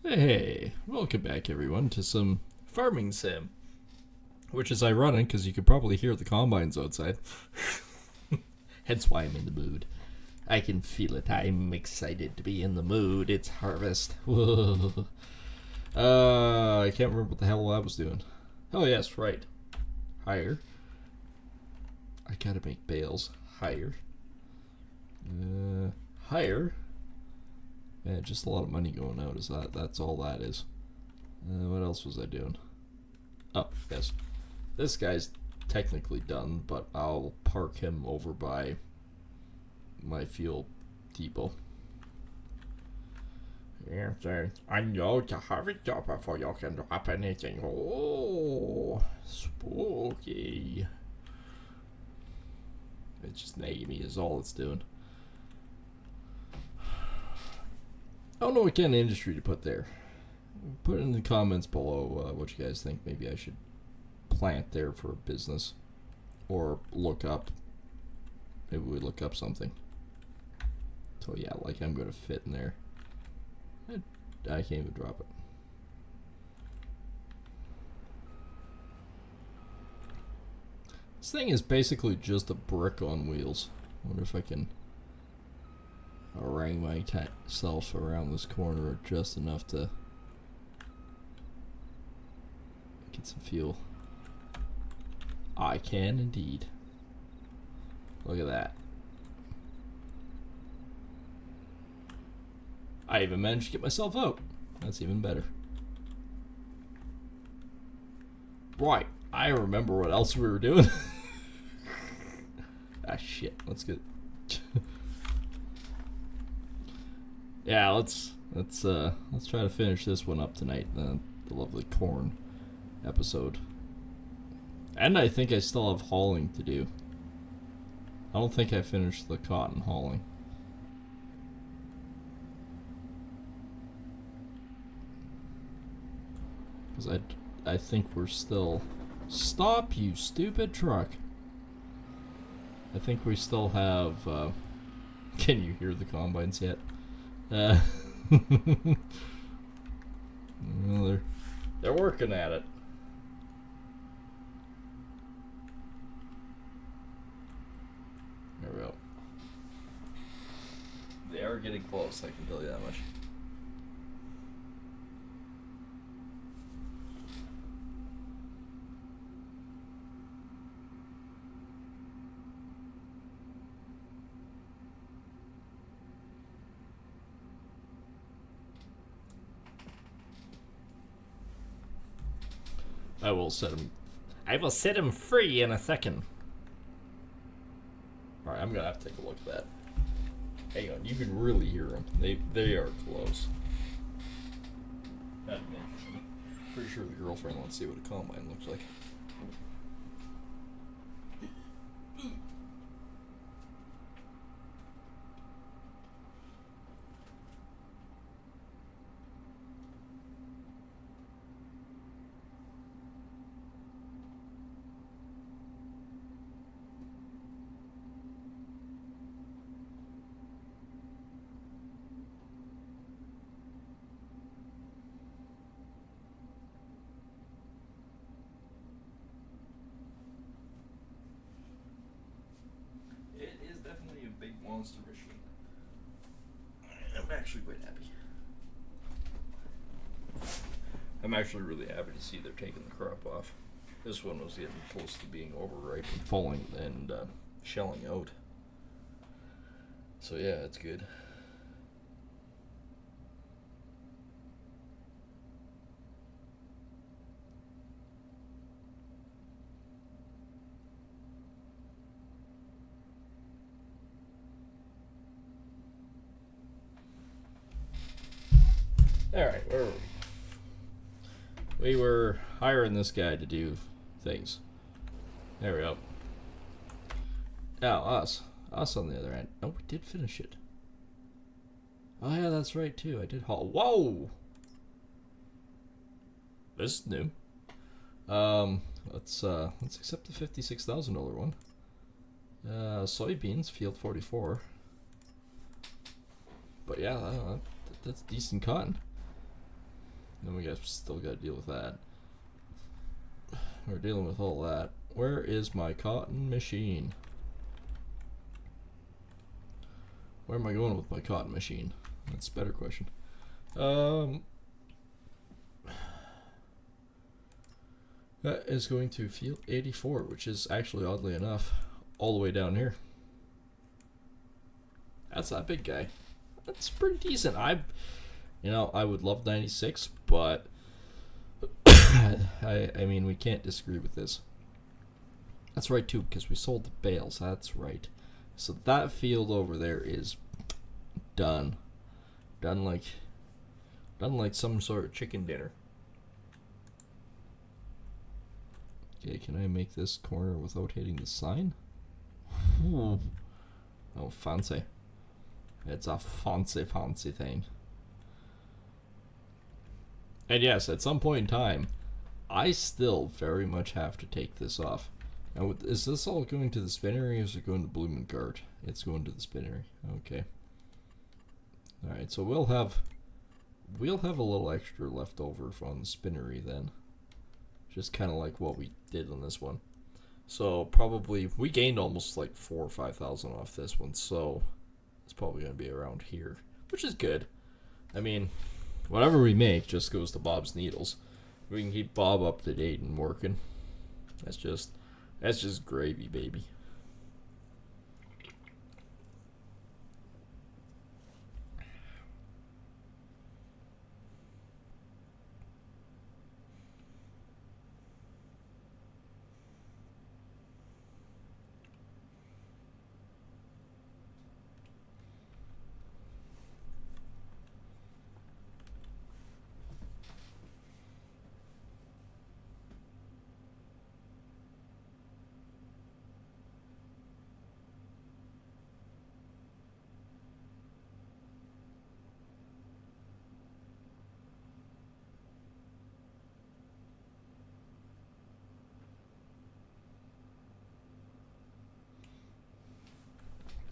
Hey, welcome back everyone to some farming sim. Which is ironic because you could probably hear the combines outside. Hence why I'm in the mood. I can feel it. I'm excited to be in the mood. It's harvest. Whoa. I can't remember what the hell I was doing. Oh yes, right. Higher. I gotta make bales. Higher. Higher. Man, just a lot of money going out. Is that's all that is. What else was I doing? Oh, yes. This guy's technically done, but I'll park him over by my fuel depot. Yes, I know to have it up before you can drop anything. Oh, spooky. It's just nagging me is all it's doing. I don't know what kind of industry to put there. Put in the comments below what you guys think maybe I should plant there for a business. Or look up. Maybe we look up something. So yeah, like I'm going to fit in there. I can't even drop it. This thing is basically just a brick on wheels. I wonder if I can harangue myself around this corner just enough to get some fuel. I can indeed. Look at that. I even managed to get myself out. That's even better. Right, I remember what else we were doing. Ah shit, let's get yeah, let's try to finish this one up tonight, the lovely corn episode. And I think I still have hauling to do. I don't think I finished the cotton hauling. Because I think we're still... Stop, you stupid truck. I think we still have... Can you hear the combines yet? Well, they're working at it. There we go. They are getting close, I can tell you that much. I will set him free in a second. Alright, I'm gonna have to take a look at that. Hang on, you can really hear them. They are close. Pretty sure the girlfriend wants to see what a combine looks like. Definitely a big monster machine. I'm actually quite happy. I'm actually really happy to see they're taking the crop off. This one was getting close to being overripe and falling and shelling out. So yeah, it's good. Alright, where were we? We were hiring this guy to do things. There we go. Now, us. Us on the other end. Oh, we did finish it. Oh yeah, that's right too. I did haul. Whoa! This is new. Let's accept the $56,000 one. Soybeans, field 44. But yeah, that's decent cotton. Then we guess still got to deal with that. We're dealing with all that. Where is my cotton machine? Where am I going with my cotton machine? That's a better question. That is going to field 84, which is actually, oddly enough, all the way down here. That's that big guy. That's pretty decent. I would love 96, but I mean, we can't disagree with this. That's right too, because we sold the bales. That's right. So that field over there is done. Done like some sort of chicken dinner. Okay, can I make this corner without hitting the sign? Oh, fancy. It's a fancy thing. And yes, at some point in time, I still very much have to take this off. Now, is this all going to the spinnery or is it going to Blumengart? It's going to the spinnery. Okay. Alright, so we'll have a little extra left over from the spinnery then. Just kind of like what we did on this one. So probably, we gained almost like 4,000 or 5,000 off this one, so it's probably going to be around here, which is good. I mean, whatever we make just goes to Bob's Needles. We can keep Bob up to date and working. That's just gravy, baby.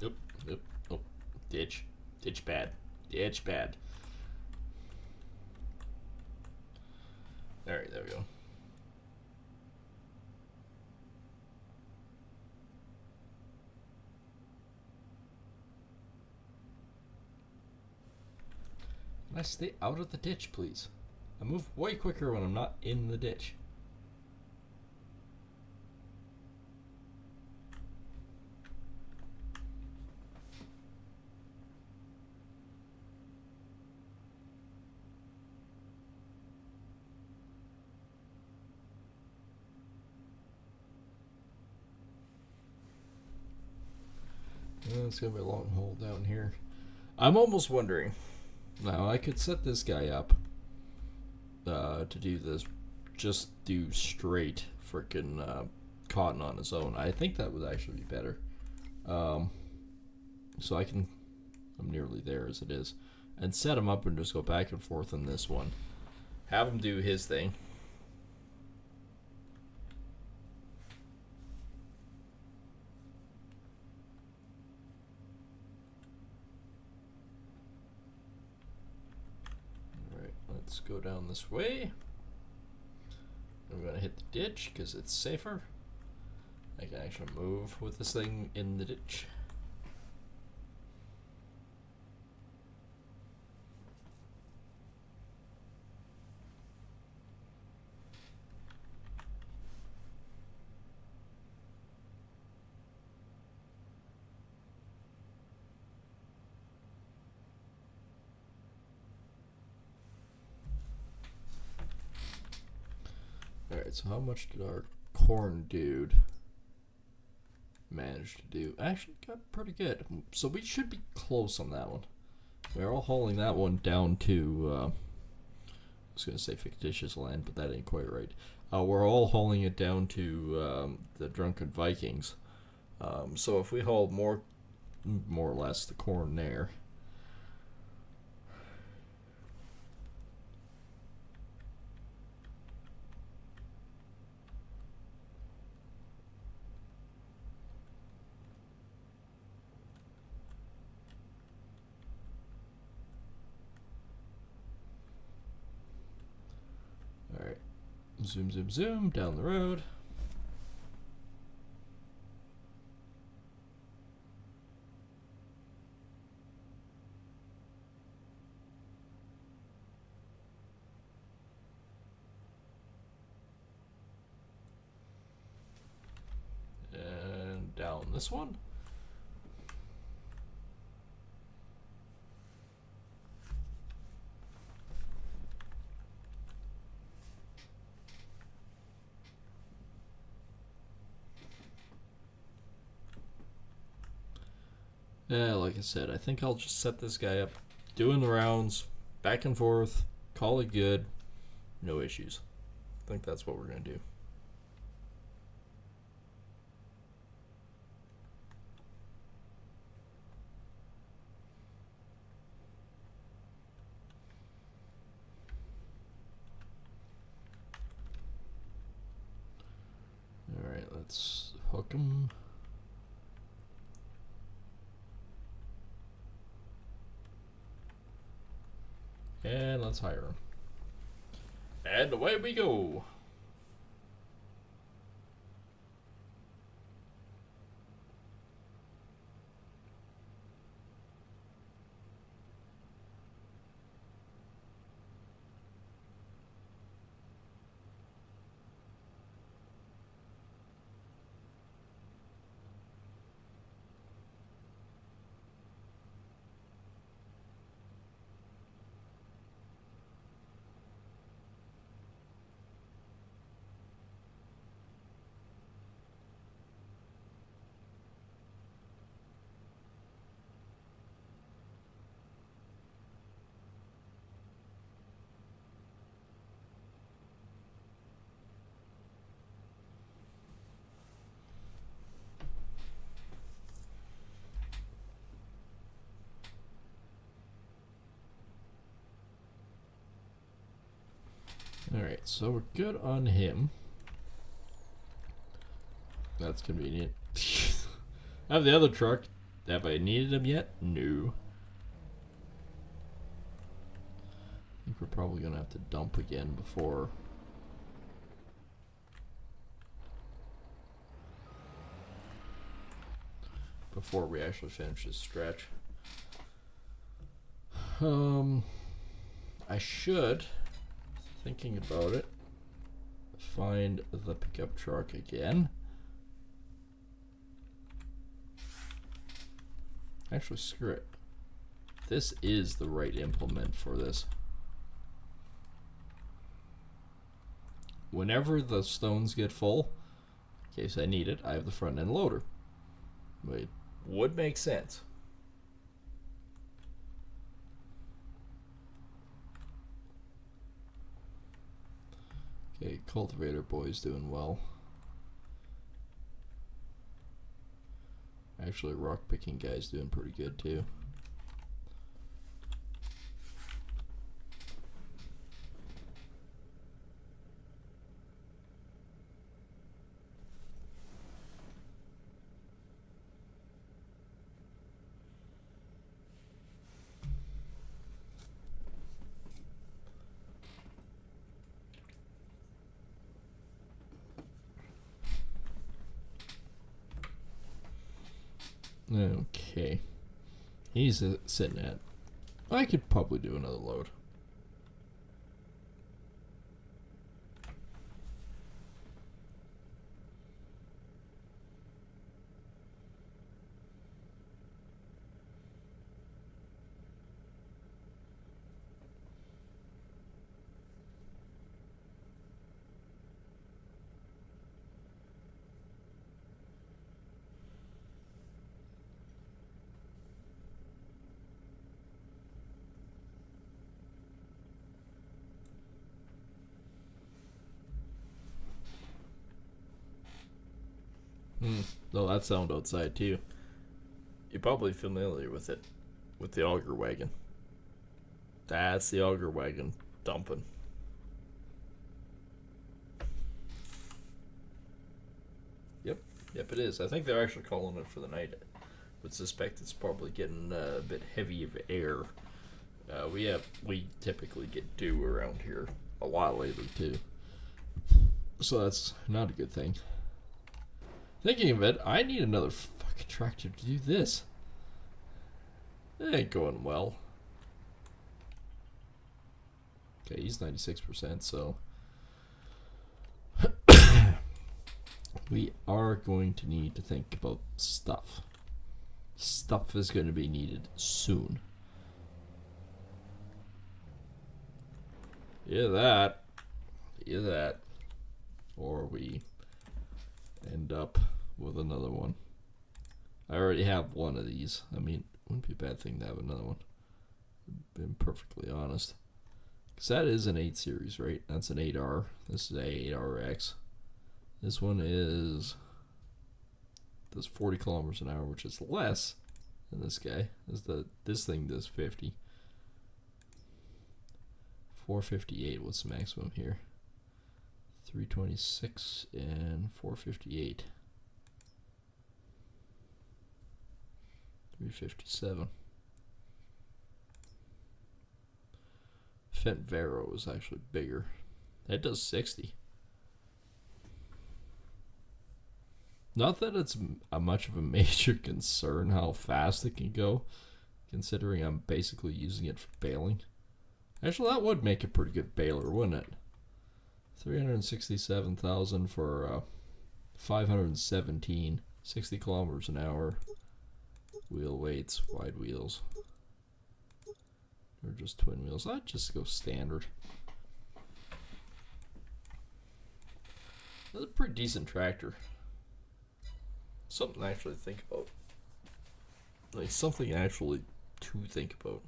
Oop. Oh, ditch bad. Alright, there we go. Can I stay out of the ditch, please? I move way quicker when I'm not in the ditch. It's gonna be a long hole down here. I'm almost wondering. Now I could set this guy up to do this, just do straight freaking cotton on his own. I think that would actually be better. So I'm nearly there as it is, and set him up and just go back and forth on this one. Have him do his thing. Let's go down this way. I'm going to hit the ditch because it's safer. I can actually move with this thing in the ditch. Alright, so how much did our corn dude manage to do? Actually, got pretty good. So we should be close on that one. We're all hauling that one down to, I was going to say fictitious land, but that ain't quite right. We're all hauling it down to the Drunken Vikings. So if we haul more or less the corn there, Zoom, zoom, zoom down the road. And down this one. Yeah, like I said, I think I'll just set this guy up, doing the rounds, back and forth, call it good, no issues. I think that's what we're going to do. Alright, let's hook him. And let's hire him. And away we go. Alright, so we're good on him. That's convenient. I have the other truck. Have I needed him yet? No. I think we're probably going to have to dump again before... before we actually finish this stretch. I should... thinking about it, find the pickup truck again. Actually, screw it. This is the right implement for this. Whenever the stones get full, in case I need it, I have the front end loader. But it would make sense. Okay, cultivator boy's doing well. Actually, rock picking guy's doing pretty good too. Okay. He's sitting at... I could probably do another load. No, that sound outside too. You're probably familiar with it, with the auger wagon. That's the auger wagon dumping. Yep, it is. I think they're actually calling it for the night. Would suspect it's probably getting a bit heavy of air. We typically get dew around here a lot lately too. So that's not a good thing. Thinking of it, I need another fucking tractor to do this. It ain't going well. Okay, he's 96%, so we are going to need to think about stuff. Stuff is going to be needed soon. Either that, or we end up with another one. I already have one of these. I mean, it wouldn't be a bad thing to have another one. Being perfectly honest. Because that is an 8 series, right? That's an 8R. This is a 8RX. This one does 40 kilometers an hour, which is less than this guy. This thing does 50. 458. What's the maximum here? 326 and 458. 357. Fendt Vero is actually bigger. That does 60. Not that it's much of a major concern how fast it can go, considering I'm basically using it for baling. Actually, that would make a pretty good baler, wouldn't it? 367,000 for 517, 60 kilometers an hour. Wheel weights, wide wheels. Or just twin wheels. I'd just go standard. That's a pretty decent tractor. Something to actually think about. Like, something actually to think about.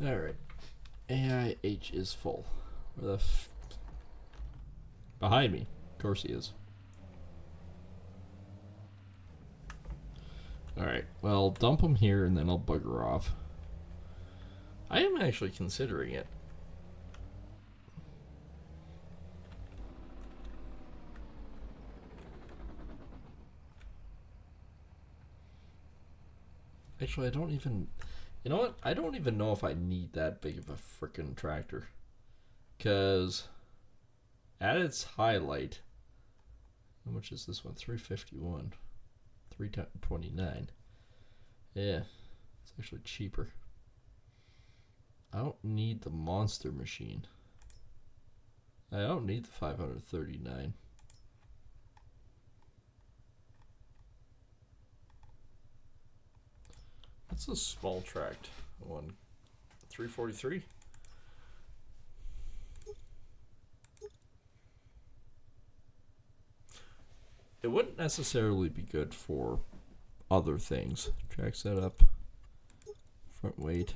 Alright. AIH is full. Where the behind me. Of course he is. Alright, well, dump him here and then I'll bugger off. I am actually considering it. Actually, I don't even... You know what? I don't even know if I need that big of a frickin' tractor. Because at its highlight... How much is this one? 351. 329. Yeah, it's actually cheaper. I don't need the monster machine. I don't need the 539. That's a small tract one. 343. It wouldn't necessarily be good for other things. Track setup, front weight.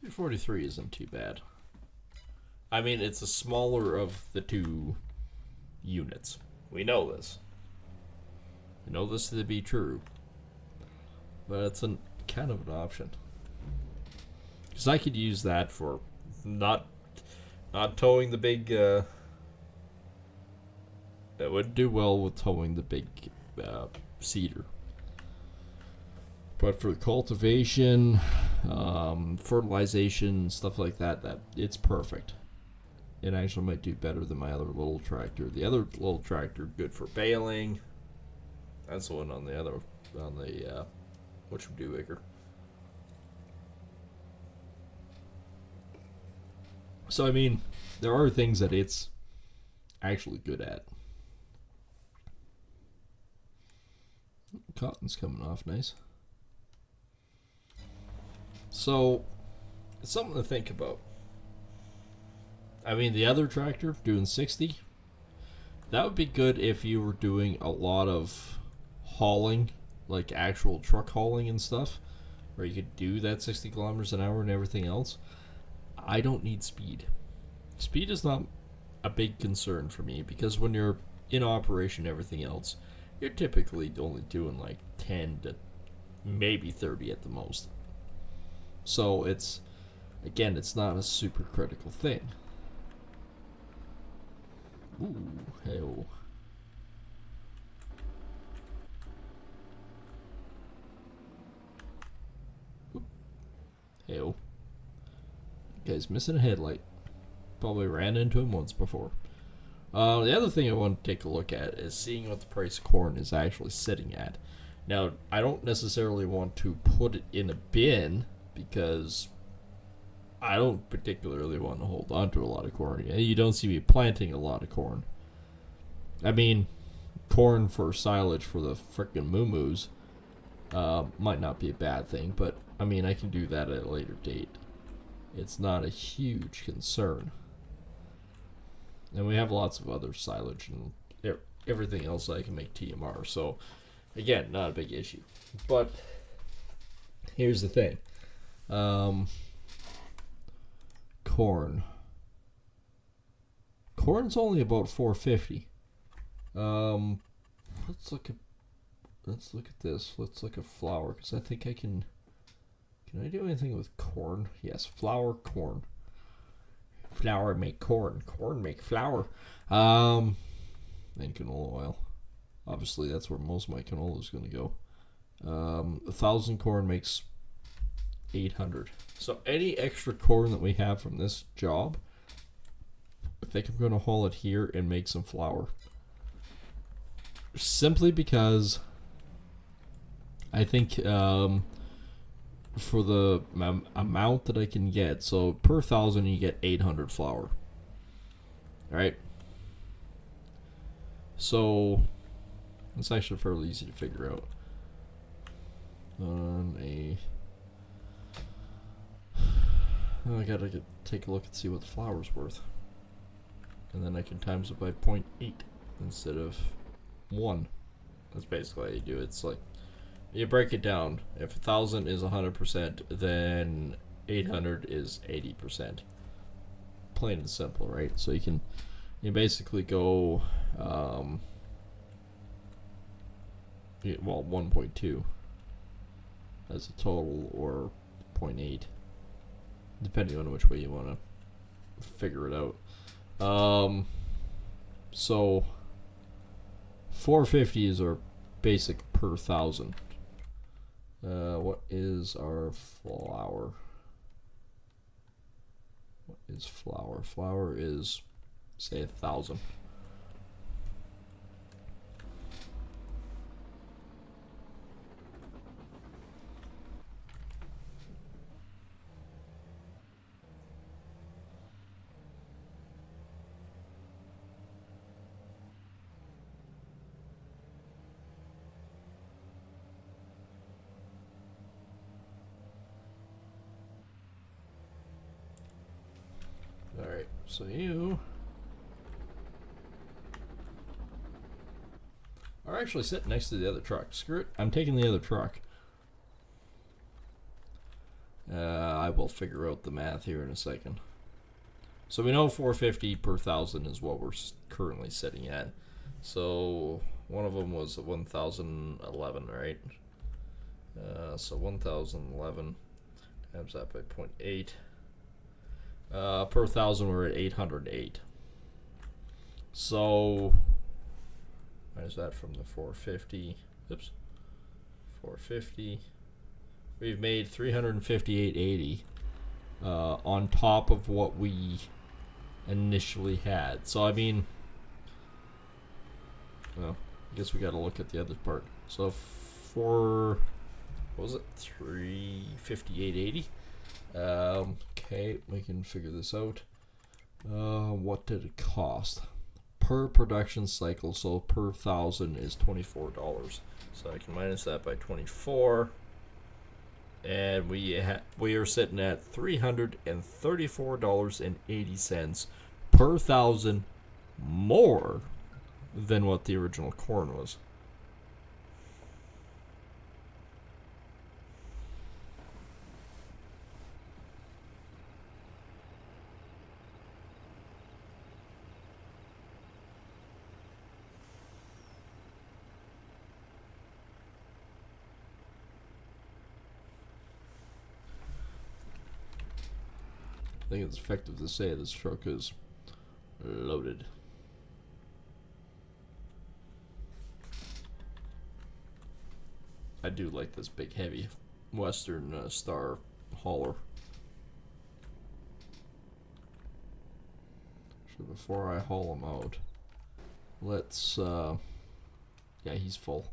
.343 isn't too bad. I mean, it's the smaller of the two units. We know this. We know this to be true. But it's a kind of an option. Because I could use that for not towing the big... that would do well with towing the big cedar. But for cultivation, fertilization, stuff like that, it's perfect. It actually might do better than my other little tractor. The other little tractor, good for baling. That's the one on the other, whatchamajigger. So I mean, there are things that it's actually good at. Cotton's coming off nice. So, it's something to think about. I mean, the other tractor doing 60, that would be good if you were doing a lot of hauling, like actual truck hauling and stuff, where you could do that 60 kilometers an hour and everything else. I don't need speed. Speed is not a big concern for me because when you're in operation and everything else, you're typically only doing like 10 to maybe 30 at the most. So it's not a super critical thing. Ooh, hey-oh. Hey-oh. Guy's missing a headlight. Probably ran into him once before. The other thing I want to take a look at is seeing what the price of corn is actually sitting at. Now, I don't necessarily want to put it in a bin because I don't particularly want to hold on to a lot of corn. You don't see me planting a lot of corn. I mean, corn for silage for the frickin' moo-moos might not be a bad thing, but I mean, I can do that at a later date. It's not a huge concern. And we have lots of other silage and everything else that I can make TMR. So, again, not a big issue. But here's the thing. Corn. Corn's only about $4.50. Let's look at this. Let's look at flour because I think I can. Can I do anything with corn? Yes, flour, corn. Flour make corn. Corn make flour. And canola oil. Obviously, that's where most of my canola is going to go. 1,000 corn makes 800. So any extra corn that we have from this job, I think I'm going to haul it here and make some flour. Simply because I think for the amount that I can get, so per 1,000 you get 800 flour. Alright? So it's actually fairly easy to figure out. I gotta take a look and see what the flour's worth. And then I can times it by 0.8 instead of 1. That's basically how you do it. It's like, you break it down. If 1,000 is 100%, then 800 is 80%. Plain and simple, right? So you basically go, 1.2 as a total, or 0.8, depending on which way you want to figure it out. So 450 is our basic per 1,000. What is our flour? What is flour? Flour is, say, 1,000. Alright, so you are actually sitting next to the other truck. Screw it, I'm taking the other truck. I will figure out the math here in a second. So we know 450 per 1,000 is what we're currently sitting at. So one of them was 1,011, right? So 1,011 times that by 0.8. Per 1,000 we're at 808. So minus that from the 450. Oops. 450. We've made 358.80 on top of what we initially had. So I mean, well, I guess we got to look at the other part. So for, what was it? 358.80. Okay, we can figure this out. What did it cost per production cycle, so per 1,000 is $24. So I can minus that by 24, and we are sitting at $334.80 per 1,000 more than what the original corn was. I think it's effective to say this truck is loaded. I do like this big heavy Western Star hauler. So before I haul him out, let's yeah, he's full.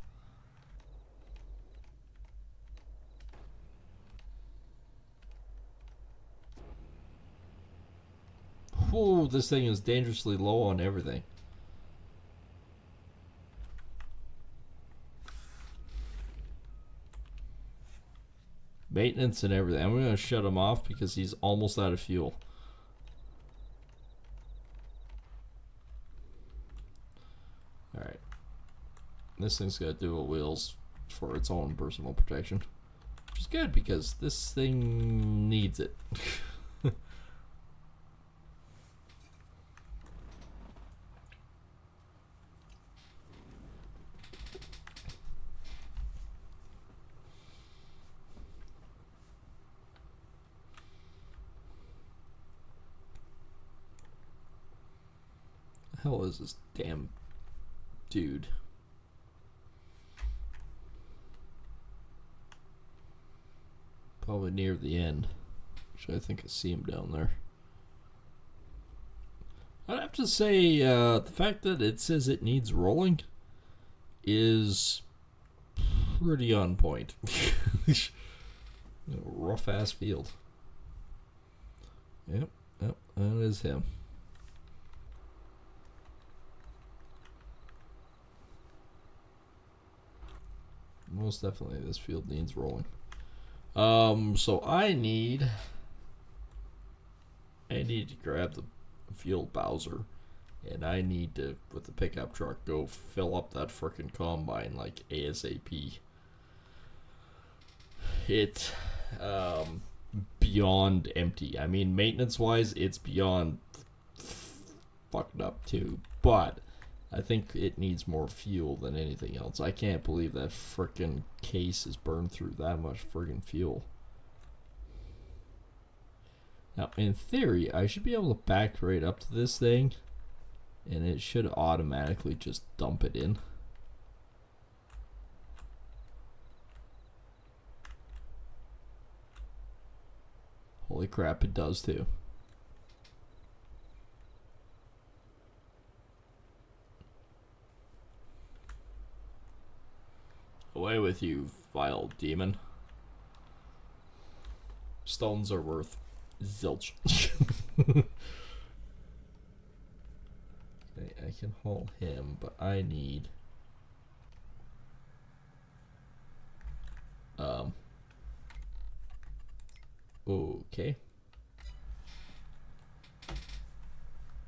Whoa, this thing is dangerously low on everything. Maintenance and everything. I'm going to shut him off because he's almost out of fuel. Alright. This thing's got dual wheels for its own personal protection. Which is good because this thing needs it. The hell is this damn dude? Probably near the end. Actually, I think I see him down there. I'd have to say the fact that it says it needs rolling is pretty on point. Rough ass field. Yep, that is him. Most definitely this field needs rolling. So I need to grab the field Bowser, and I need to, with the pickup truck, go fill up that frickin' combine like ASAP. It's beyond empty. I mean, maintenance wise, it's beyond fucked up too, but I think it needs more fuel than anything else. I can't believe that frickin' case is burned through that much friggin' fuel. Now, in theory, I should be able to back right up to this thing, and it should automatically just dump it in. Holy crap, it does too. Away with you, vile demon. Stones are worth zilch. Okay, I can haul him, but I need okay.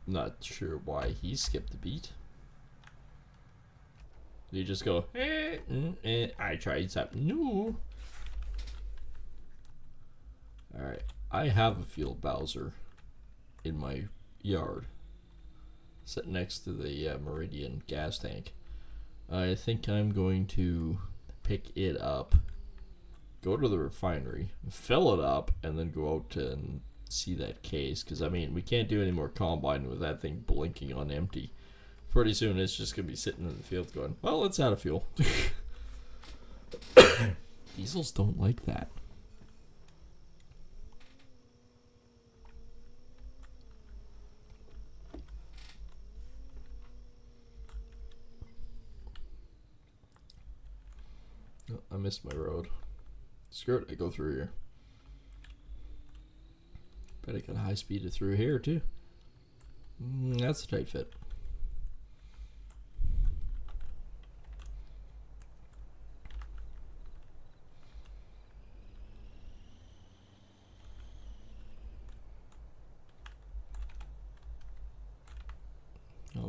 Not sure why he skipped a beat. You just go, I tried something new. Alright, I have a field Bowser in my yard, sitting next to the Meridian gas tank. I think I'm going to pick it up, go to the refinery, fill it up, and then go out and see that case. Because, I mean, we can't do any more combine with that thing blinking on empty. Pretty soon it's just going to be sitting in the field going, well, it's out of fuel. Diesels don't like that. Oh, I missed my road. Screw it, I go through here. Bet I got high speed through here too. That's a tight fit.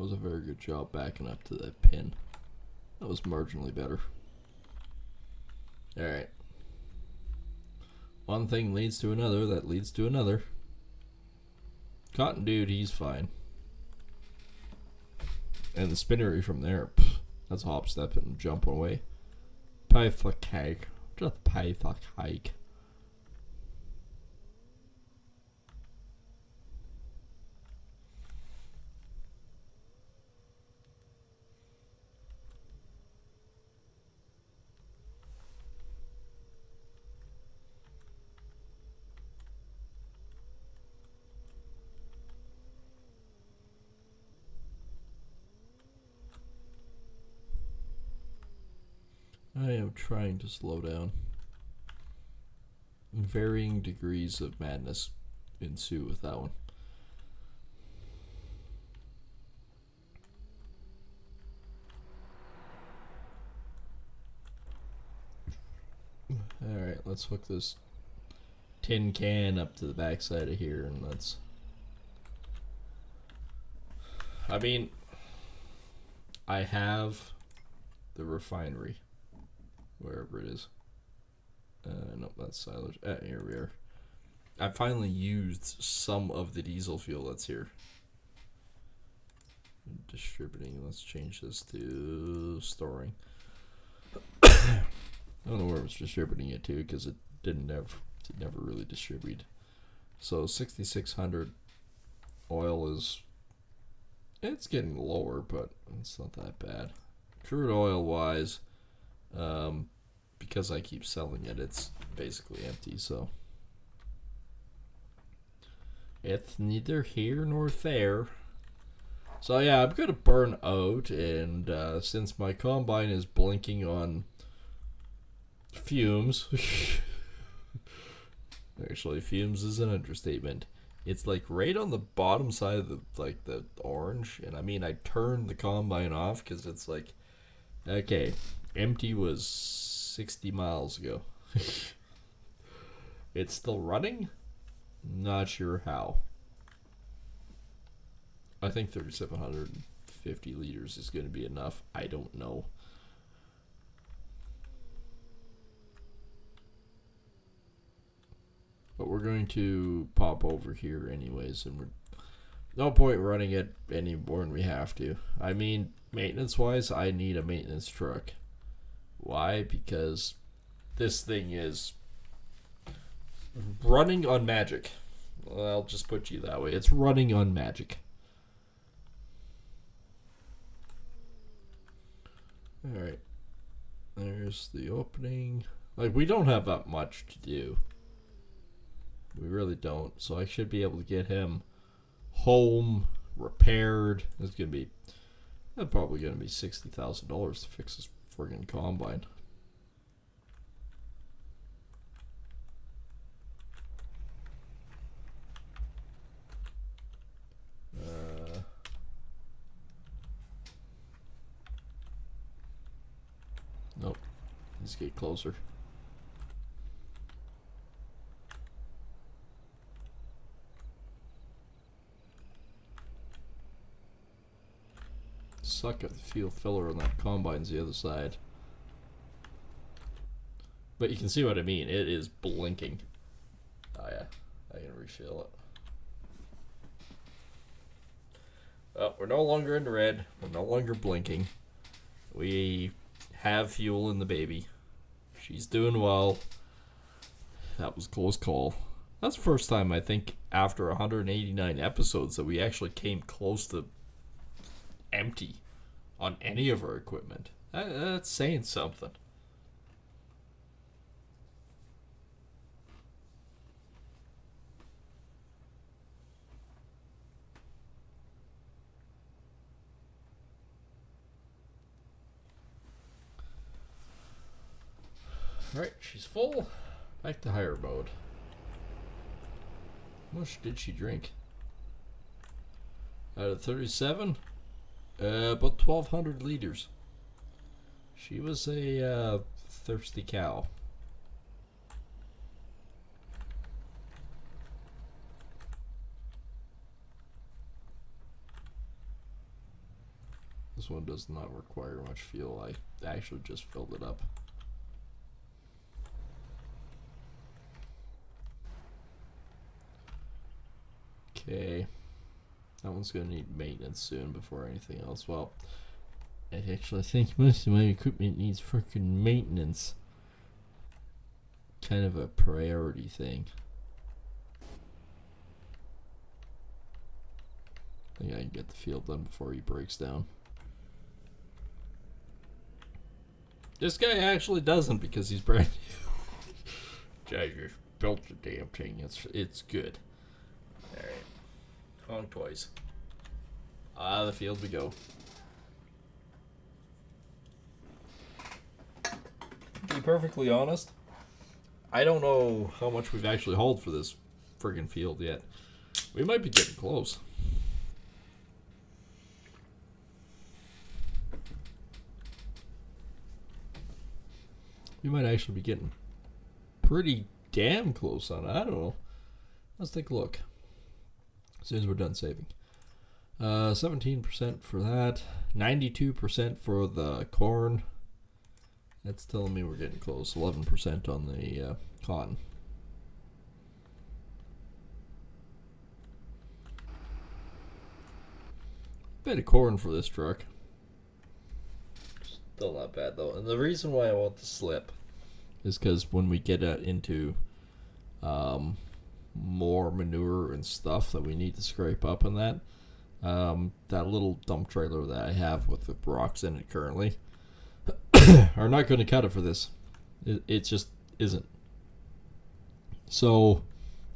was a very good job backing up to that pin. That was marginally better. Alright. One thing leads to another, that leads to another. Cotton Dude, he's fine. And the spinnery from there, that's hop stepping and jumping away. Pie for cake. Just pie for cake. I am trying to slow down. Varying degrees of madness ensue with that one. Alright, let's hook this tin can up to the backside of here and let's... I mean, I have the refinery. Wherever it is. Nope, that's silage. Here we are. I finally used some of the diesel fuel that's here. Distributing. Let's change this to storing. I don't know where it was distributing it to because it never really distributed. So 6,600 oil is, it's getting lower, but it's not that bad. Crude oil wise, because I keep selling it, it's basically empty, so it's neither here nor there. So yeah, I'm gonna burn out, and since my combine is blinking on fumes, actually fumes is an understatement. It's like right on the bottom side of the orange, and I mean I turned the combine off because it's like, okay, empty was 60 miles ago. It's still running? Not sure how. I think 3,750 liters is going to be enough. I don't know. But we're going to pop over here anyways, and we're no point running it any more than we have to. I mean, maintenance wise, I need a maintenance truck. Why? Because this thing is running on magic. Well, I'll just put you that way. It's running on magic. Alright. There's the opening. Like, we don't have that much to do. We really don't. So I should be able to get him home, repaired. It's going to be, probably going to be $60,000 to fix this friggin' combine. Nope. Let's get closer. Suck at the fuel filler on that combine's the other side. But you can see what I mean. It is blinking. Oh yeah, I can refill it. Oh, we're no longer in red. We're no longer blinking. We have fuel in the baby. She's doing well. That was a close call. That's the first time, I think, after 189 episodes that we actually came close to empty on any of our equipment. That's saying something. Alright, she's full. Back to higher mode. How much did she drink? Out of 37? About 1,200 liters. She was a thirsty cow. This one does not require much fuel. I actually just filled it up. Okay. That one's going to need maintenance soon before anything else. Well, I actually think most of my equipment needs freaking maintenance. Kind of a priority thing. I think I can get the field done before he breaks down. This guy actually doesn't because he's brand new. I just built the damn thing. It's good. Alright. Honk twice. The field we go. To be perfectly honest, I don't know how much we've actually hauled for this friggin' field yet. We might be getting close. We might actually be getting pretty damn close on it. I don't know. Let's take a look. As soon as we're done saving. 17% for that. 92% for the corn. That's telling me we're getting close. 11% on the cotton. Bit of corn for this truck. Still not bad though. And the reason why I want the slip is because when we get into more manure and stuff that we need to scrape up in that, that little dump trailer that I have with the rocks in it currently are not going to cut it for this. It just isn't. So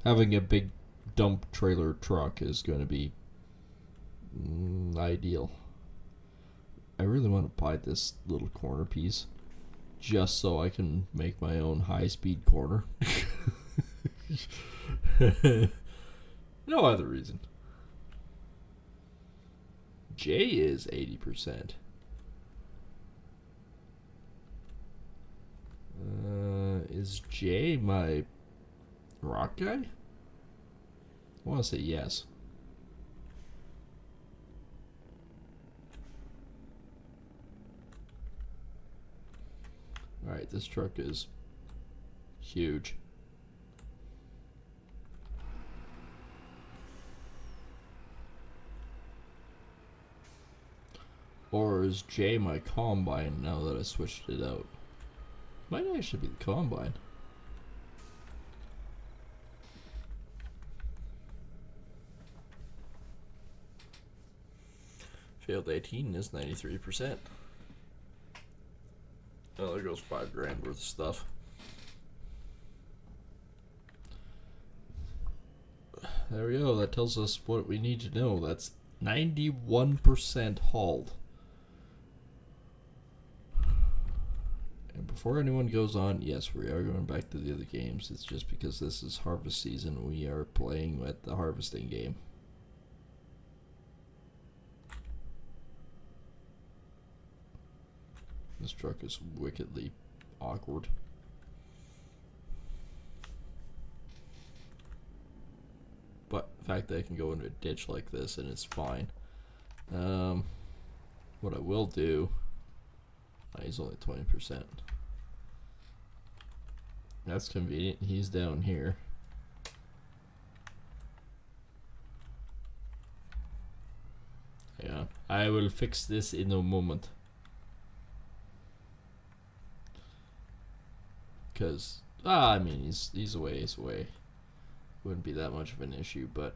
having a big dump trailer truck is going to be ideal. I really want to buy this little corner piece just so I can make my own high-speed corner. No other reason. J is 80%. Is J my rock guy? I want to say yes. Alright, this truck is huge. Or is J my combine now that I switched it out? Might actually be the combine. Field 18 is 93%. Oh, there goes $5 grand worth of stuff. There we go. That tells us what we need to know. That's 91% hauled. And before anyone goes on, yes, we are going back to the other games. It's just because this is harvest season. We are playing at the harvesting game. This truck is wickedly awkward. But the fact that I can go into a ditch like this and it's fine. What I will do, he's only 20%. That's convenient. He's down here. Yeah, I will fix this in a moment. Because, I mean, he's a ways away. Wouldn't be that much of an issue, but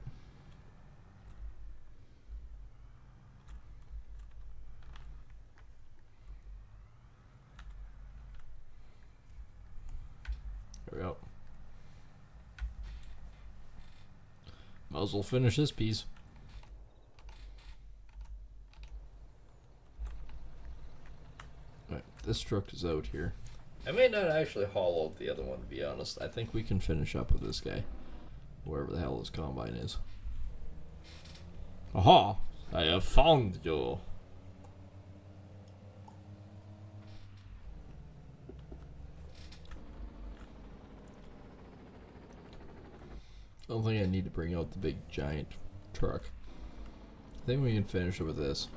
there we go. Might as well finish this piece. Alright, this truck is out here. I may not actually haul out the other one, to be honest. I think we can finish up with this guy. Wherever the hell his combine is. Aha! I have found you! I don't think I need to bring out the big giant truck. I think we can finish it with this.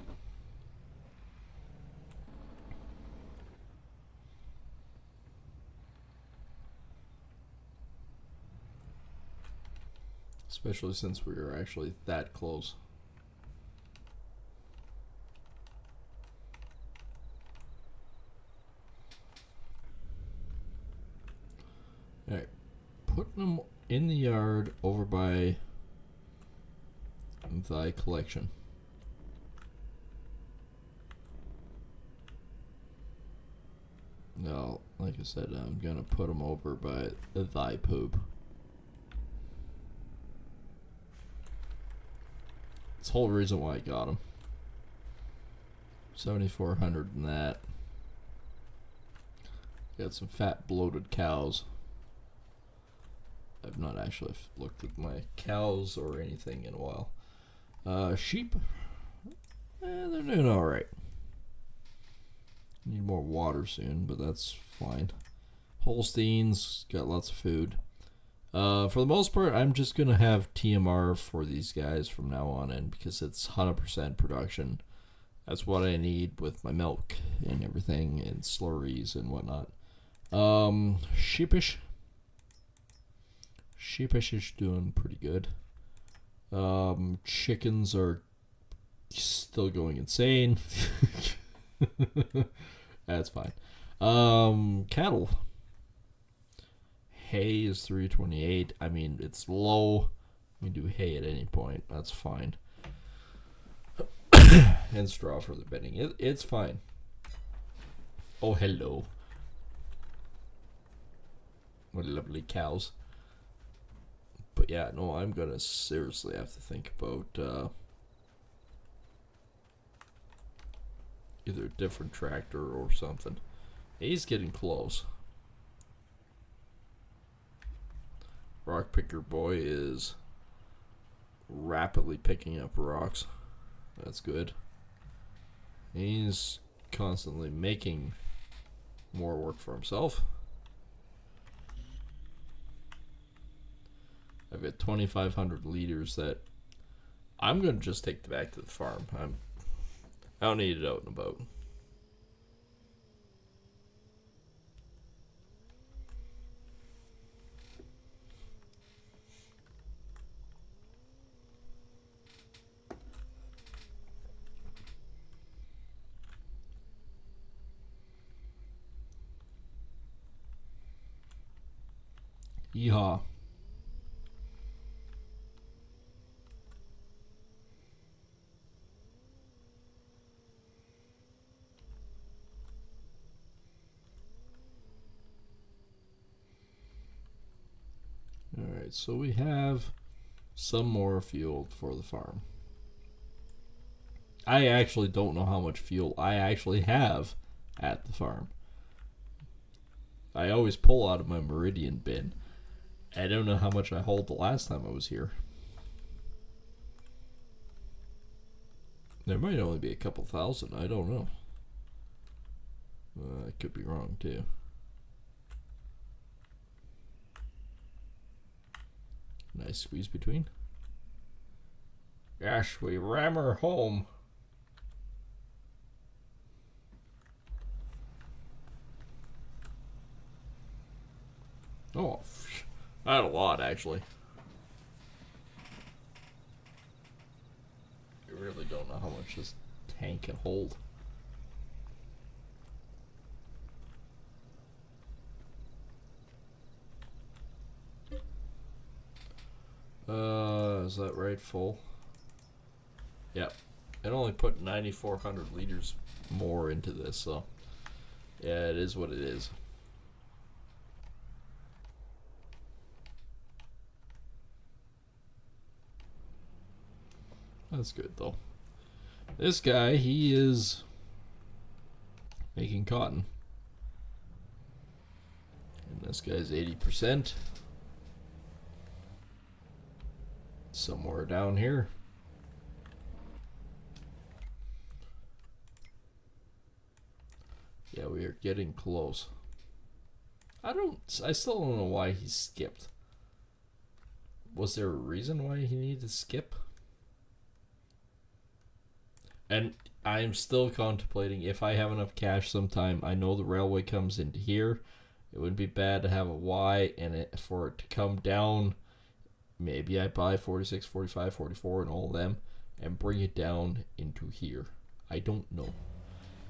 Especially since we are actually that close. Alright. Putting them in the yard over by thy collection. No, like I said, I'm gonna put them over by thy poop. That's the whole reason why I got them. 7,400 in that. Got some fat bloated cows. I've not actually looked at my cows or anything in a while. Sheep, they're doing alright. Need more water soon, but that's fine. Holsteins, got lots of food. For the most part, I'm just going to have TMR for these guys from now on in because it's 100% production. That's what I need with my milk and everything and slurries and whatnot. Sheepish. Sheepish is doing pretty good. Chickens are still going insane. That's fine. Cattle. Hay is 328. I mean, it's low. We do hay at any point. That's fine. And straw for the bedding. It's fine. Oh, hello. What lovely cows. But yeah, no, I'm gonna seriously have to think about either a different tractor or something. He's getting close. Rock picker boy is rapidly picking up rocks. That's good. He's constantly making more work for himself. I've got 2,500 liters that I'm gonna just take back to the farm. I don't need it out and about. Yeehaw. Alright, so we have some more fuel for the farm. I actually don't know how much fuel I actually have at the farm. I always pull out of my Meridian bin. I don't know how much I hauled the last time I was here. There might only be a couple thousand, I don't know. I could be wrong too. Nice squeeze between. Yes, we ram her home. Oh, I had a lot actually. I really don't know how much this tank can hold. Is that right? Full? Yep. It only put 9,400 liters more into this, so yeah, it is what it is. That's good though. This guy, he is making cotton. And this guy's 80%. Somewhere down here. Yeah, we are getting close. I still don't know why he skipped. Was there a reason why he needed to skip? And I'm still contemplating if I have enough cash sometime. I know the railway comes into here. It wouldn't be bad to have a Y and for it to come down maybe I buy 46, 45, 44, and all of them and bring it down into here. I don't know.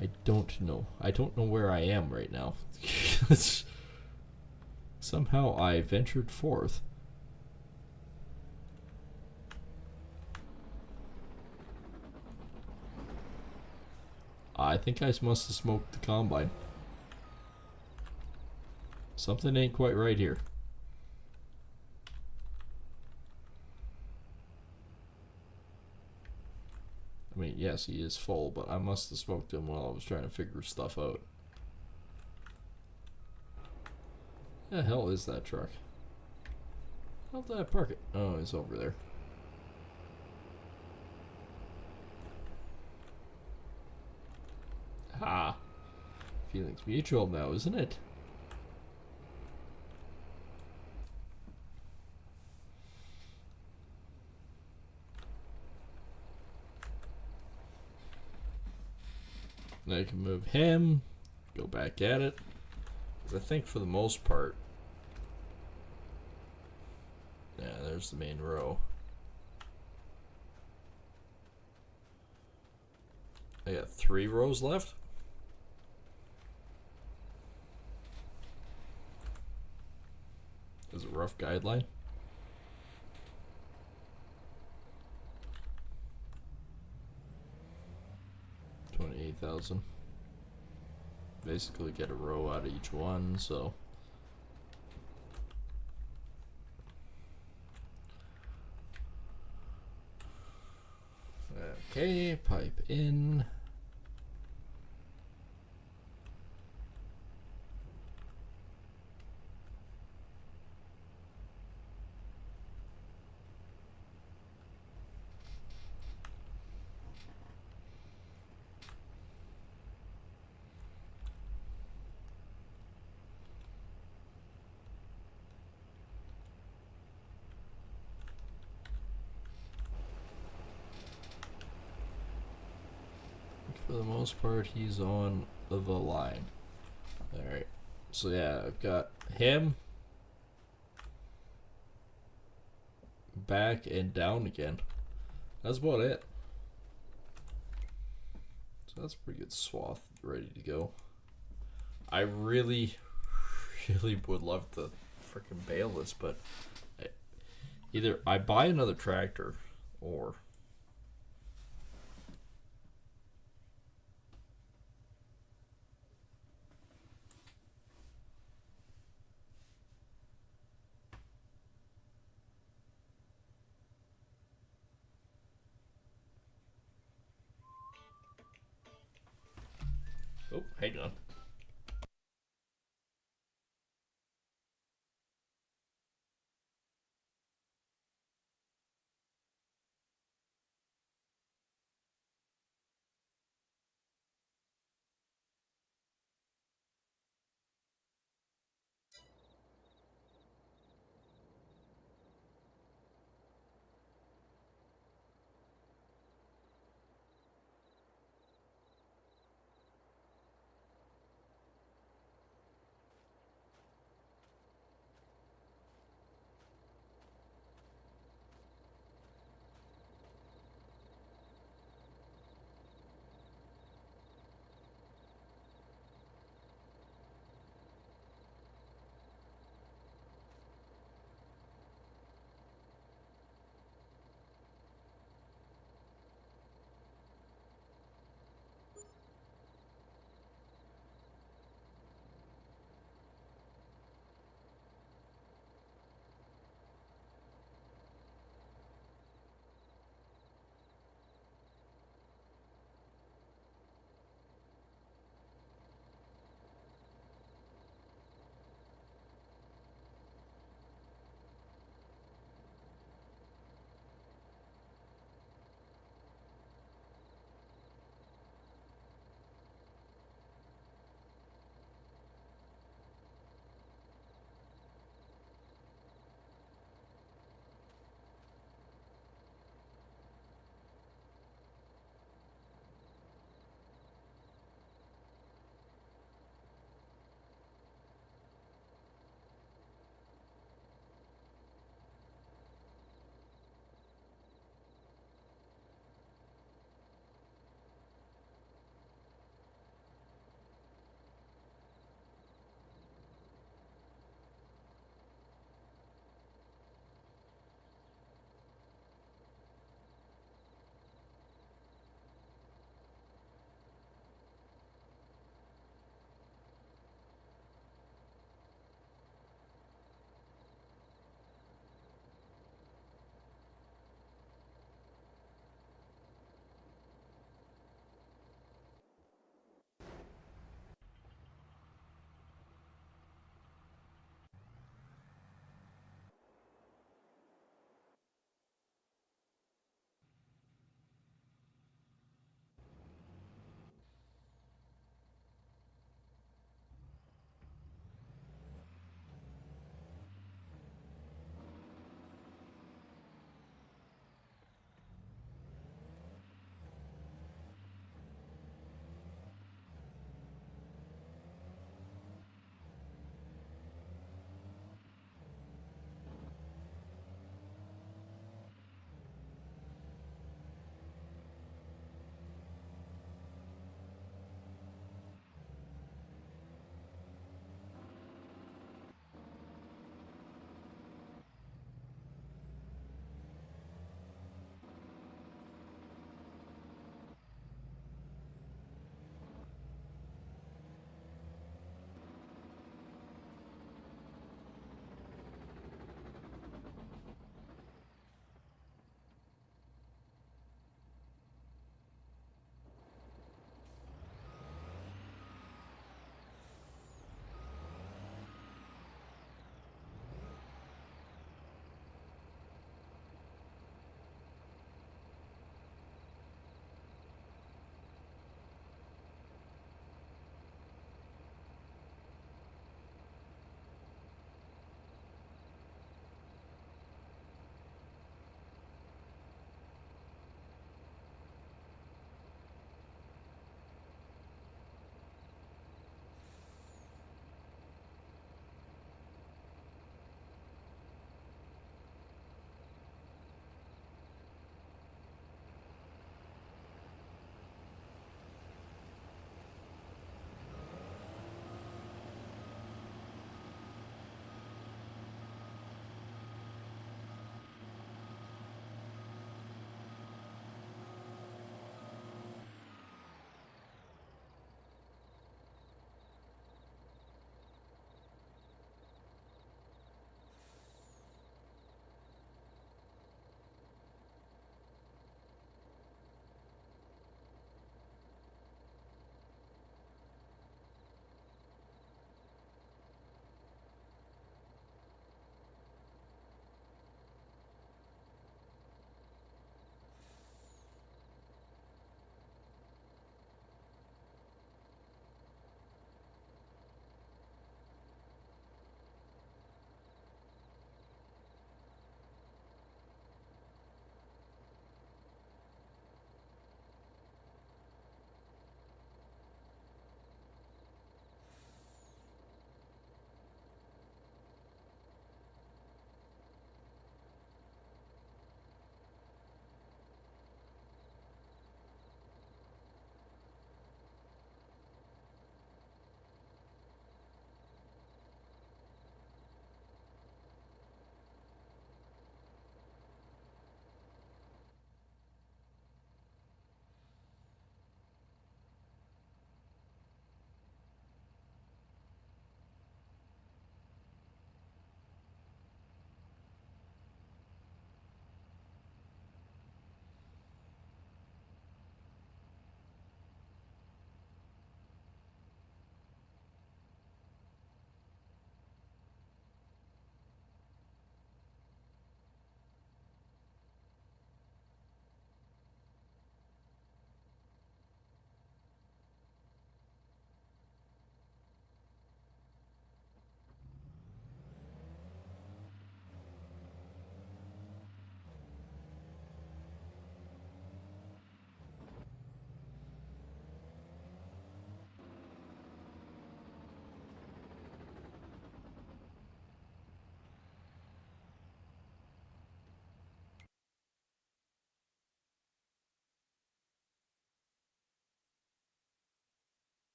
I don't know. I don't know where I am right now. Somehow I ventured forth. I think I must have smoked the combine. Something ain't quite right here. I mean, yes, he is full, but I must have smoked him while I was trying to figure stuff out. The hell is that truck? How did I park it? Oh, it's over there. Ah. Feelings mutual now, isn't it? Now I can move him, go back at it. Because I think for the most part, yeah, there's the main row. I got 3 rows left. As a rough guideline. $28,000. Basically get a row out of each one, so. Okay, pipe in. For the most part, he's on the line. Alright. So yeah, I've got him back and down again. That's about it. So that's a pretty good swath ready to go. I really would love to freaking bail this, but either I buy another tractor or oh, hang on.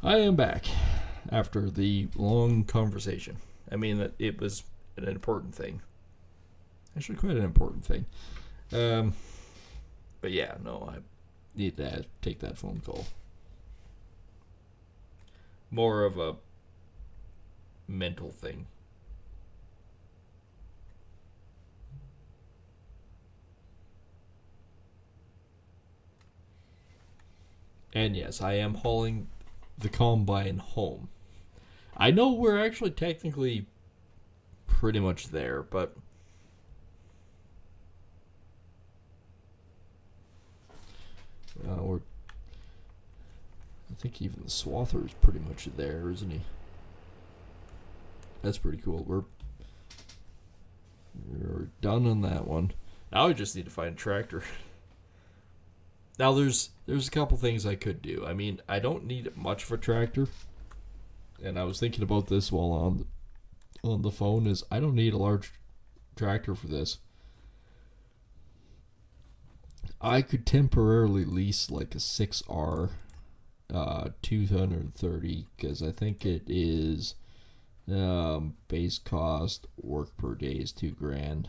I am back after the long conversation. I mean, it was an important thing. Actually, quite an important thing. But yeah, no, I need to take that phone call. More of a mental thing. And yes, I am hauling the combine home. I know we're actually technically pretty much there, but we're. I think even the swather is pretty much there, isn't he? That's pretty cool. We're done on that one. Now we just need to find a tractor. Now there's a couple things I could do. I mean, I don't need much of a tractor, and I was thinking about this while on the phone. Is I don't need a large tractor for this. I could temporarily lease like a 6R 230 because I think it is base cost work per day is $2,000,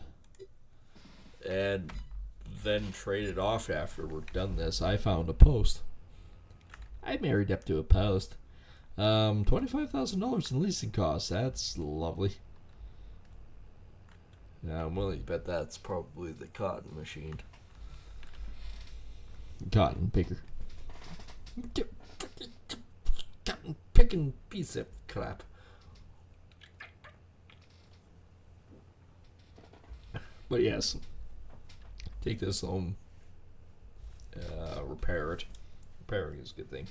and then trade it off after we're done this. I found a post. I married up to a post. $25,000 in leasing costs. That's lovely. Yeah, I'm willing to bet that's probably the cotton machine. Cotton picker. Cotton picking piece of crap. But yes, take this home, repair it. Repairing is a good thing.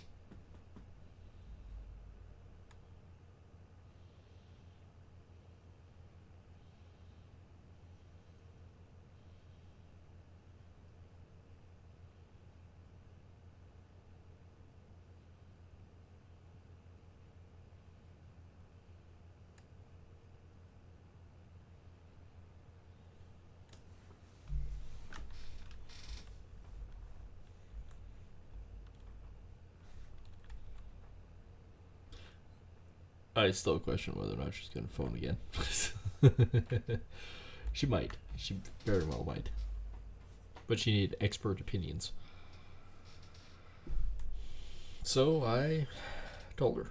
I still question whether or not she's going to phone again. She might. She very well might. But she needed expert opinions. So I told her.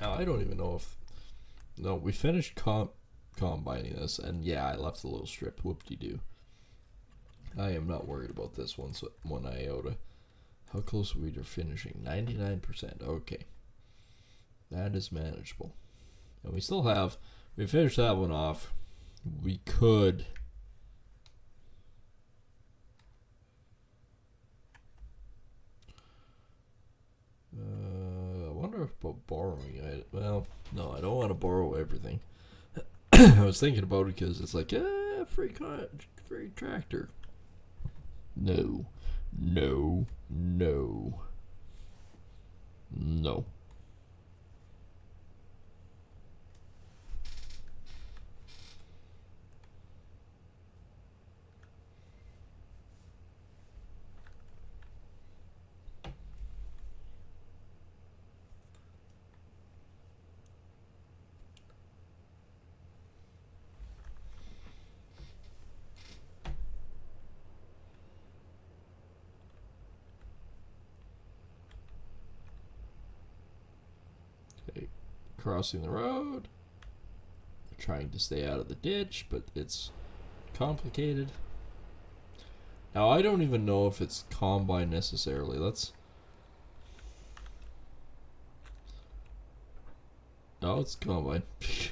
Now, I don't even know if... No, we finished combining this, and yeah, I left a little strip. Whoop-de-doo. I am not worried about this one iota. How close are we to finishing? 99%. Okay. That is manageable. And we still have... We finished that one off. We could... I wonder about borrowing it. Well, no, I don't want to borrow everything. I was thinking about it because it's like, free tractor. No. No. No. No. Crossing the road, trying to stay out of the ditch, but it's complicated. Now I don't even know if it's combine necessarily. No, it's combine. It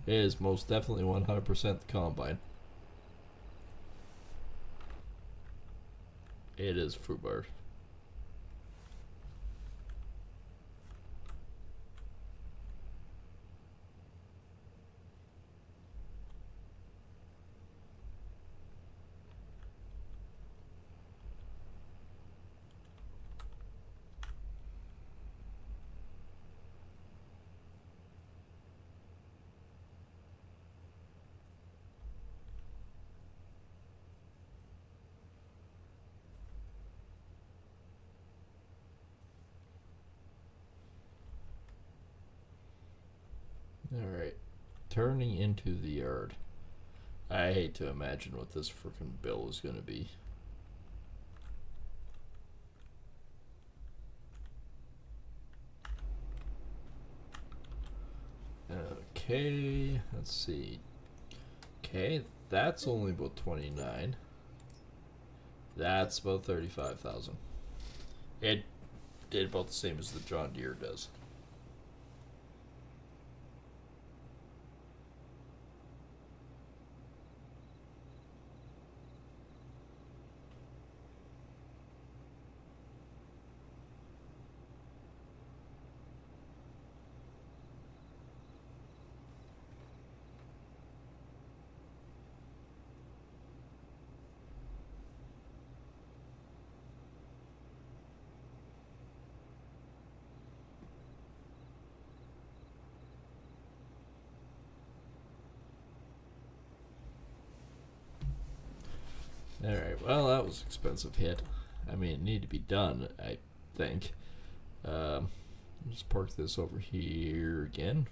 is most definitely 100% combine. It is FUBAR. Turning into the yard. I hate to imagine what this freaking bill is going to be. Okay, let's see. Okay, that's only about 29. That's about 35,000. It did about the same as the John Deere does. Alright, well, that was an expensive hit. I mean, it needed to be done, I think. Just park this over here again.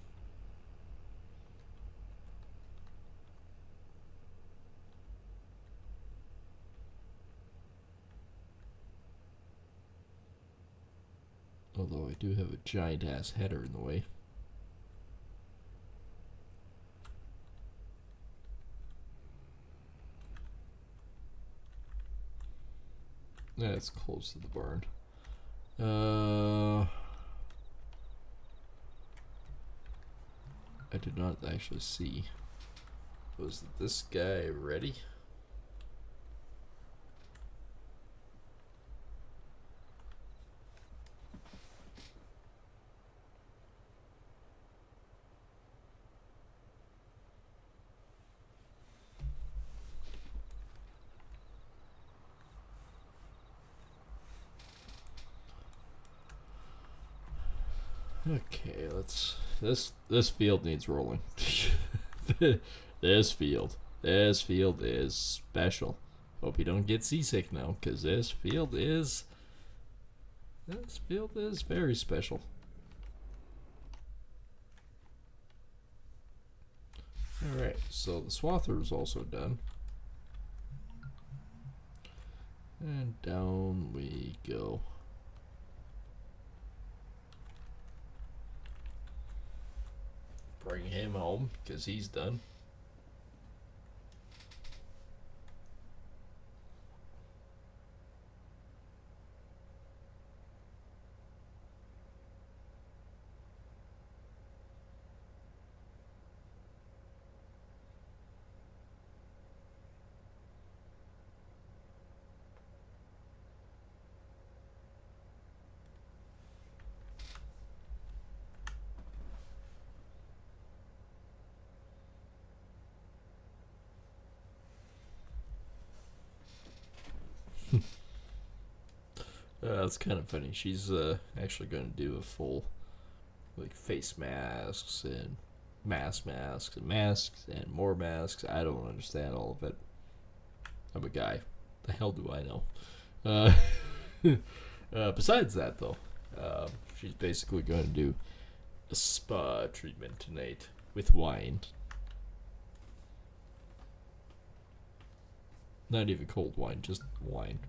Although I do have a giant ass header in the way. That's close to the barn. I did not actually see. Was this guy ready? Okay, let's. This field needs rolling. This field is special. Hope you don't get seasick now, because this field is very special. All right, so the swather is also done, and down we go. Bring him home, because he's done. That's kind of funny. She's actually going to do a full, like, face masks and masks and more masks. I don't understand all of it. I'm a guy. The hell do I know? Besides that, though, she's basically going to do a spa treatment tonight with wine. Not even cold wine, just wine.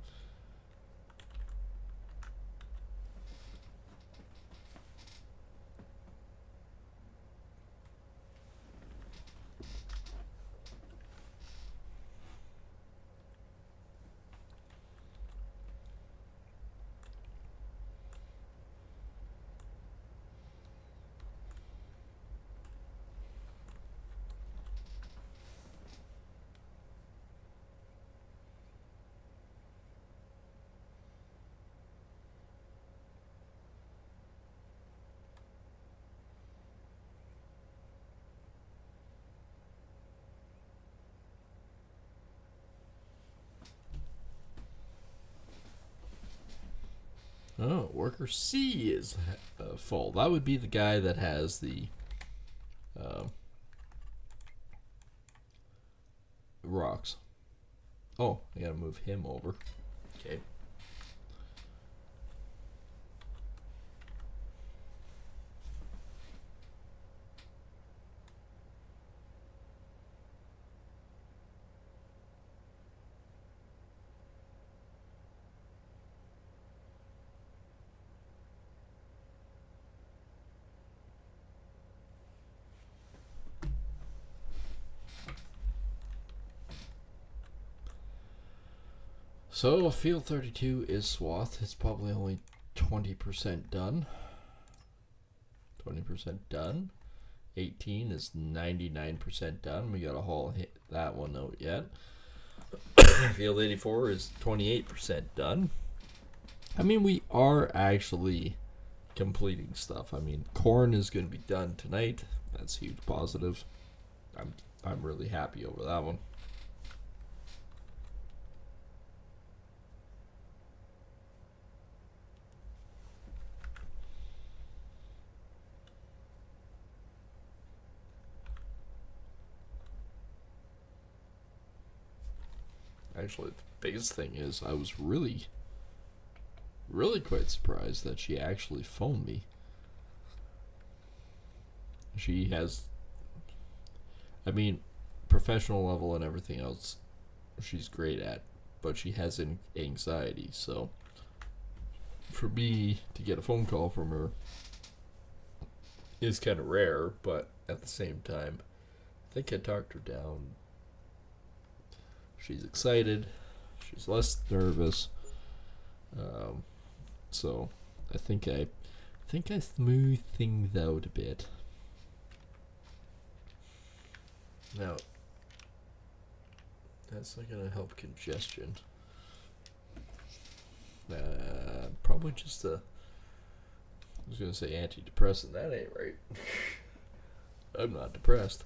Oh, worker C is full. That would be the guy that has the rocks. Oh, I gotta move him over. Okay. So field 32 is swath. It's probably only 20% done. 20% done. 18 is 99% done. We got a haul hit that one out yet. Field 84 is 28% done. I mean, we are actually completing stuff. I mean, corn is going to be done tonight. That's huge positive. I'm really happy over that one. Actually, the biggest thing is I was really quite surprised that she actually phoned me. She has, I mean, professional level and everything else she's great at, but she has anxiety, so for me to get a phone call from her is kind of rare, but at the same time, I think I talked her down. She's excited. She's less nervous. So I think I smoothed things out a bit. Now, that's not gonna help congestion. Probably just I was gonna say antidepressant. That ain't right. I'm not depressed.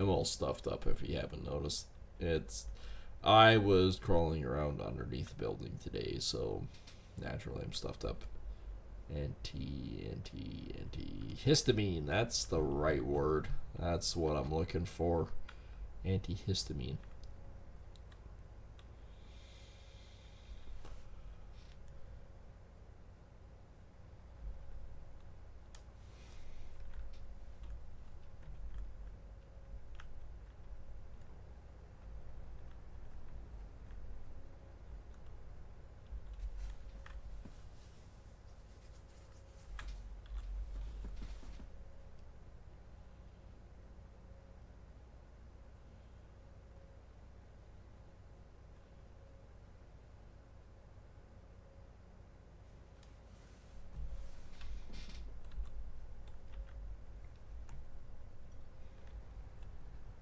I'm all stuffed up if you haven't noticed. I was crawling around underneath the building today, so naturally I'm stuffed up. Antihistamine, that's the right word. That's what I'm looking for. Antihistamine.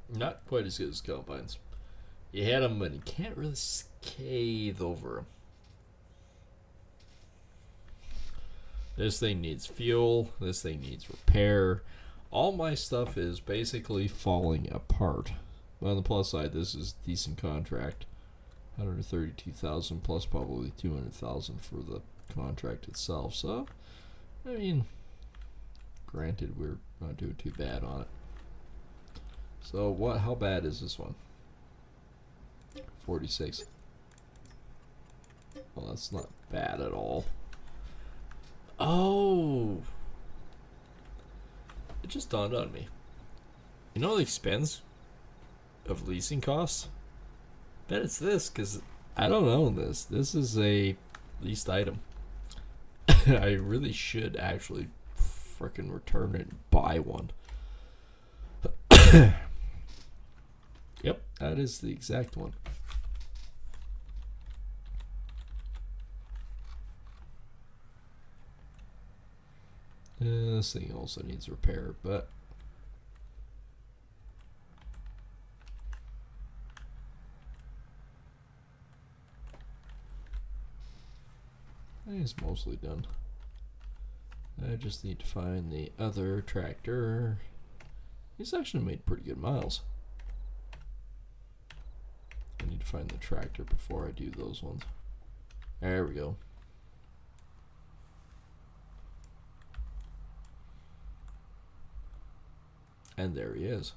Not quite as good as combines. You had them, but you can't really scathe over them. This thing needs fuel. This thing needs repair. All my stuff is basically falling apart. But on the plus side, this is a decent contract. 132,000 plus probably 200,000 for the contract itself. So, I mean, granted, we're not doing too bad on it. So what? How bad is this one? 46. Well, that's not bad at all. Oh, it just dawned on me. You know the expense of leasing costs? Bet it's this, because I don't own this. This is a leased item. I really should actually frickin' return it and buy one. Yep, that is the exact one. This thing also needs repair, but it's mostly done. I just need to find the other tractor. He's actually made pretty good miles. I need to find the tractor before I do those ones. There we go. And there he is.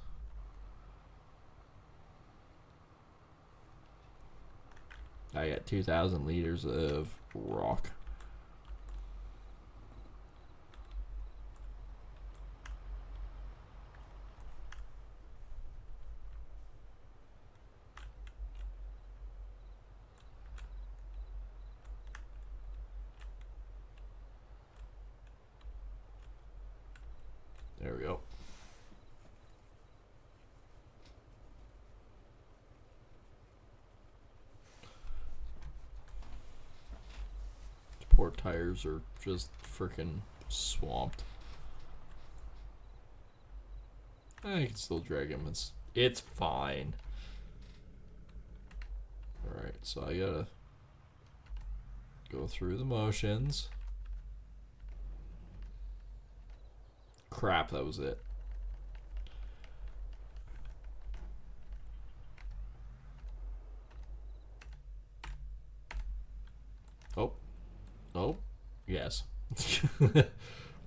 I got 2,000 liters of rock. There we go. short tires are just freaking swamped. I can still drag him. It's fine. Alright, so I gotta go through the motions. Crap, that was it. Oh. Oh. Yes.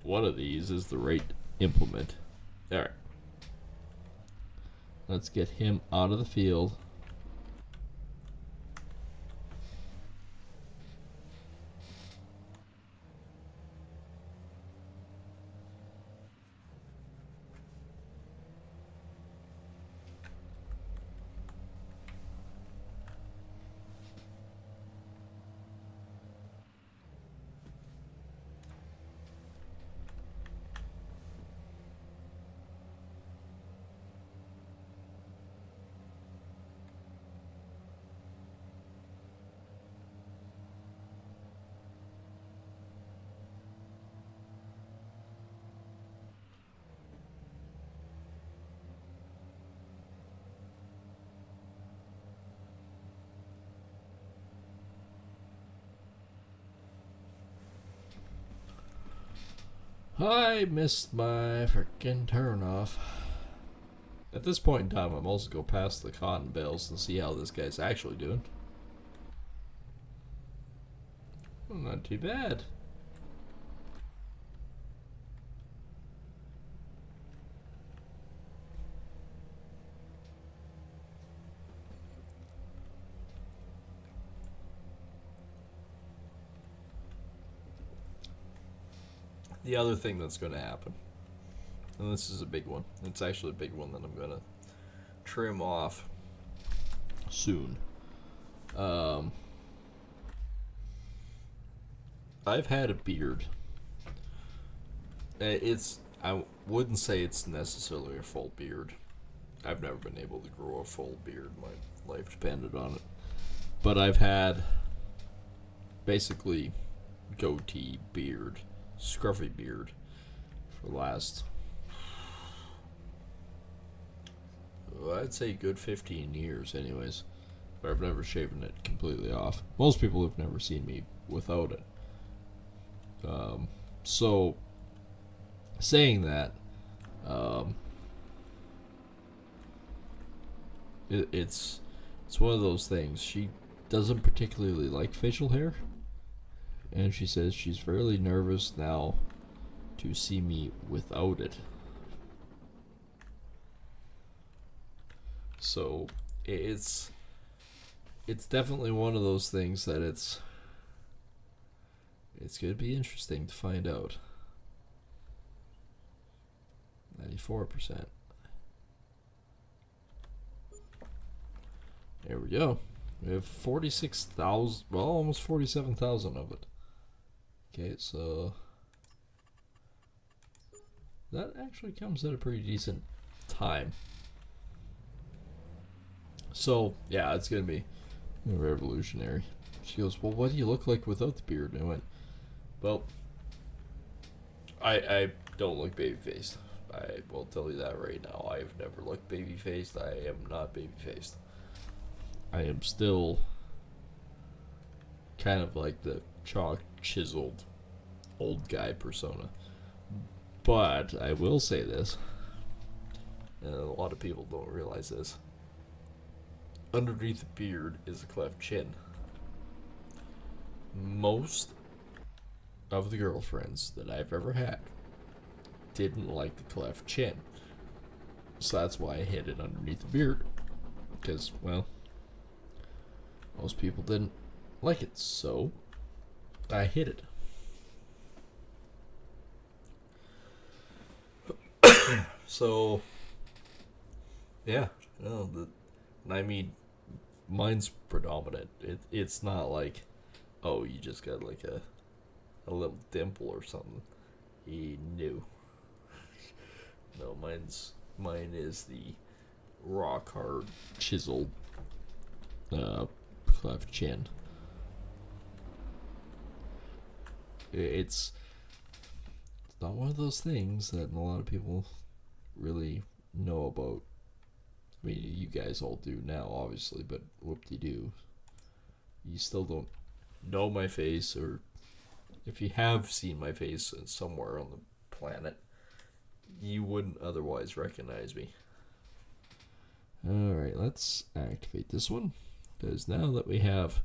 One of these is the right implement. Alright. Let's get him out of the field. I missed my frickin' turn off. At this point in time, I'm also go past the cotton bales and see how this guy's actually doing. Not too bad. The other thing that's going to happen, and this is a big one, it's actually a big one that I'm going to trim off soon. I've had a beard. I wouldn't say it's necessarily a full beard. I've never been able to grow a full beard. My life depended on it. But I've had basically goatee beard, scruffy beard for the last, I'd say good 15 years anyways. But I've never shaven it completely off. Most people have never seen me without it. So saying that, it's one of those things. She doesn't particularly like facial hair, and she says she's fairly nervous now to see me without it. So it's definitely one of those things that it's going to be interesting to find out. 94%. There we go. We have 46,000, well, almost 47,000 of it. Okay, so that actually comes at a pretty decent time. So, yeah, it's going to be revolutionary. She goes, well, what do you look like without the beard? And I went, well, I don't look baby-faced. I will tell you that right now. I've never looked baby-faced. I am not baby-faced. I am still kind of like the chalk chiseled old guy persona. But I will say this, and a lot of people don't realize this. Underneath the beard is a cleft chin. Most of the girlfriends that I've ever had didn't like the cleft chin. So that's why I hid it underneath the beard. Because, well, most people didn't like it, so I hid it. So, yeah, I mean, mine's predominant. It's not like, oh, you just got like a little dimple or something. He knew. No, mine is the rock hard chiseled cleft chin. It's not one of those things that a lot of people really know about. I mean, you guys all do now, obviously, but whoop-de-doo. You still don't know my face, or if you have seen my face somewhere on the planet, you wouldn't otherwise recognize me. Alright, let's activate this one. Because now that we have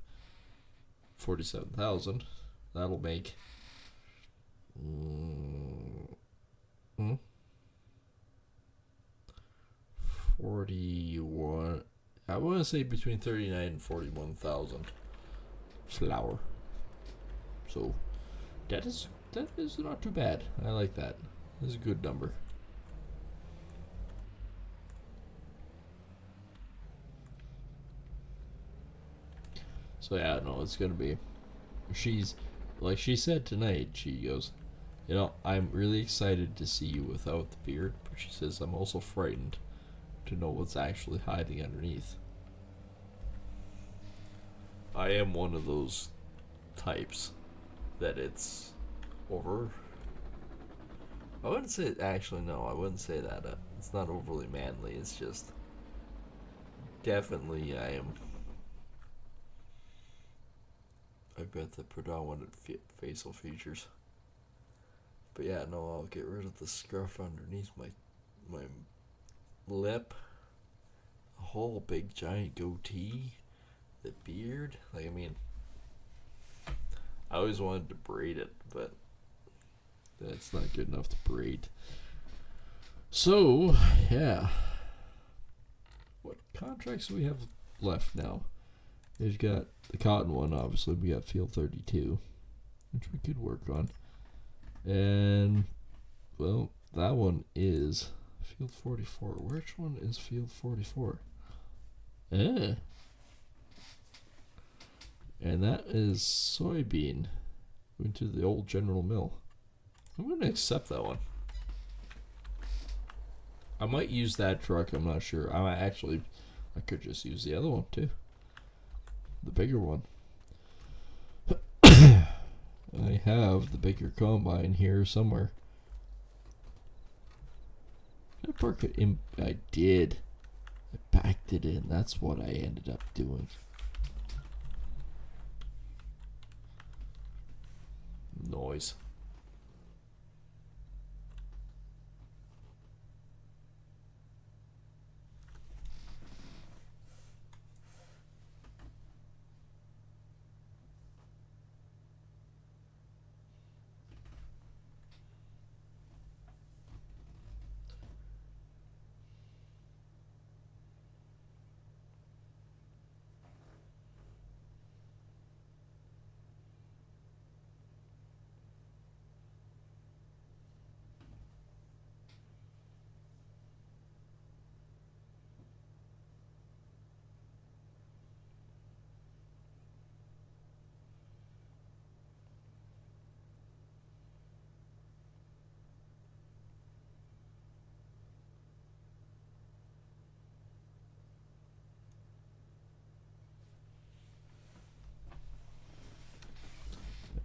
47,000, that'll make 41. I want to say between 39 and 41,000 flour. So that is not too bad. I like that. That's a good number. So yeah, no, it's gonna be. She's like she said tonight. She goes, I'm really excited to see you without the beard, but she says I'm also frightened to know what's actually hiding underneath. I am one of those types that it's over. I wouldn't say actually no. I wouldn't say that. It's not overly manly. It's just definitely I am. I've got the predominant facial features. But yeah, no, I'll get rid of the scruff underneath my lip, a whole big giant goatee, the beard. Like, I mean, I always wanted to braid it, but that's not good enough to braid. So, yeah. What contracts do we have left now? We've got the cotton one, obviously. We got Field 32, which we could work on. And, well, that one is Field 44. Which one is Field 44? And that is soybean. Went to the old General Mill. I'm going to accept that one. I might use that truck. I'm not sure. I could just use the other one too. The bigger one. I have the bigger combine here somewhere. I park it in. I did. I backed it in. That's what I ended up doing. Noise.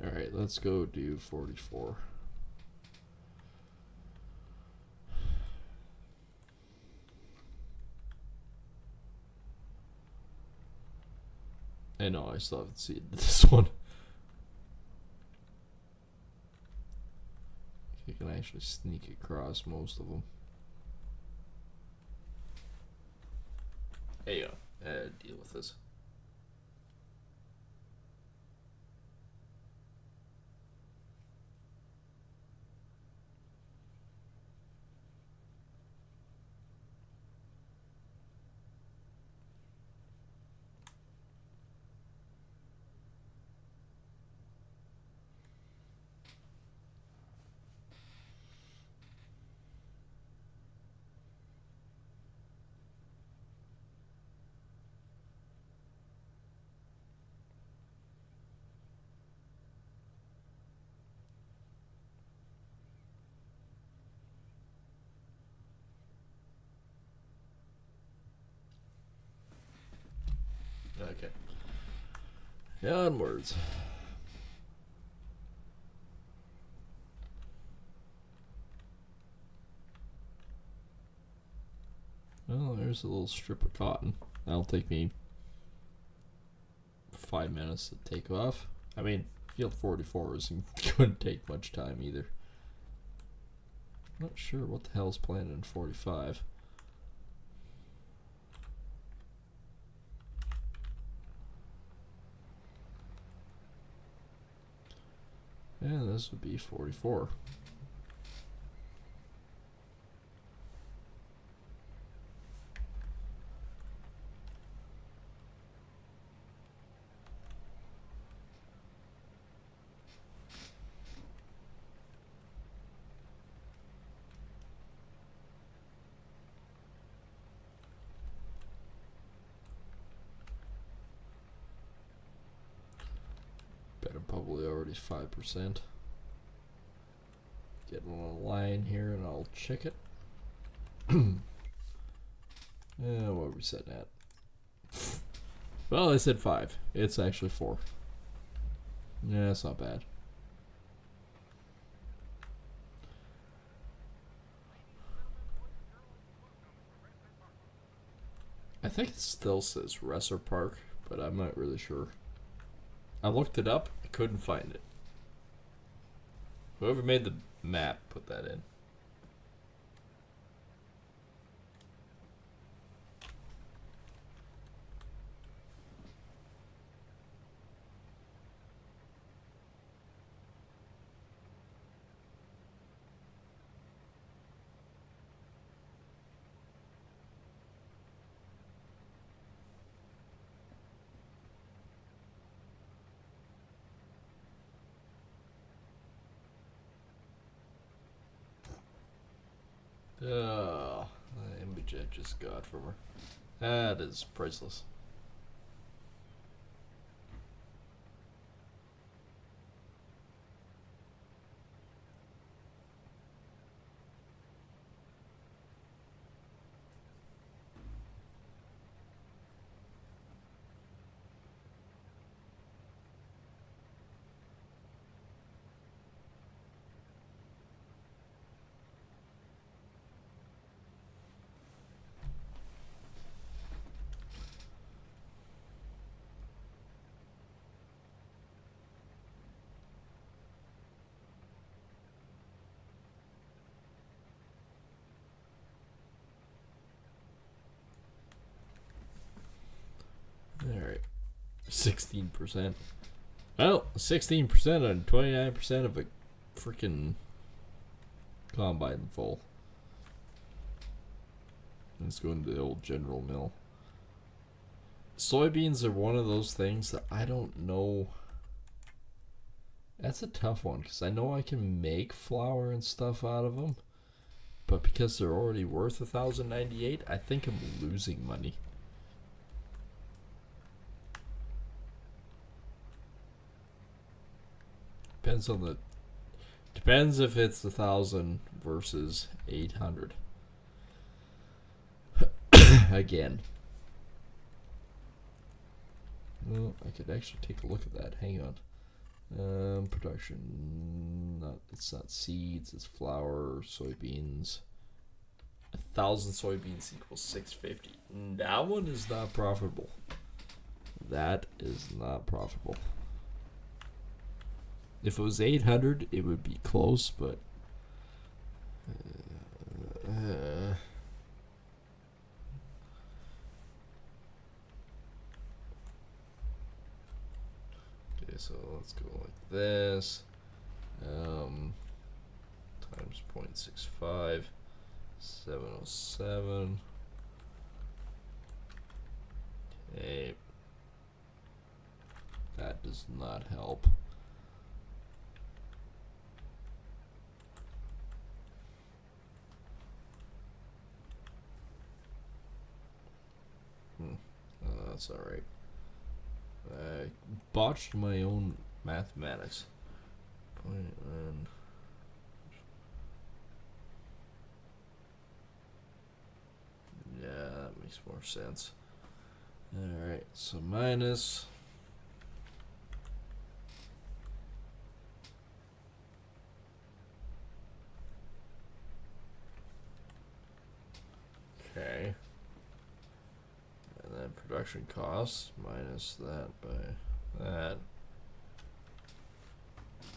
Alright, let's go do 44. I know, I still haven't seen this one. You can actually sneak across most of them. Hey, deal with this. Okay. Onwards. there's a little strip of cotton. That'll take me 5 minutes to take off. I mean, field 44 isn't going to take much time either. Not sure what the hell's planned in 45. Yeah, this would be 44. Bet I'm probably already 5%. Getting on a line here and I'll check it. What are we setting at? Well, I said 5. It's actually 4. Yeah, that's not bad. I think it still says Resser Park, but I'm not really sure. I looked it up, I couldn't find it. Whoever made the map put that in. Oh, the image I just got from her. That is priceless. Alright. 16%. Well, 16% on 29% of a freaking combine full. Let's go into the old General Mill. Soybeans are one of those things that I don't know. That's a tough one because I know I can make flour and stuff out of them, but because they're already worth $1,098, I think I'm losing money. Depends if it's 1,000 versus 800. Again. Well, I could actually take a look at that. Hang on. Production. It's not seeds. It's flour, soybeans. 1,000 soybeans equals 650. That one is not profitable. That is not profitable. If it was 800, it would be close, but okay, so let's go like this. Times 0.65, 707. Okay, that does not help. That's alright. I botched my own mathematics. Yeah, that makes more sense. Alright, so minus. Okay. production costs minus that by that.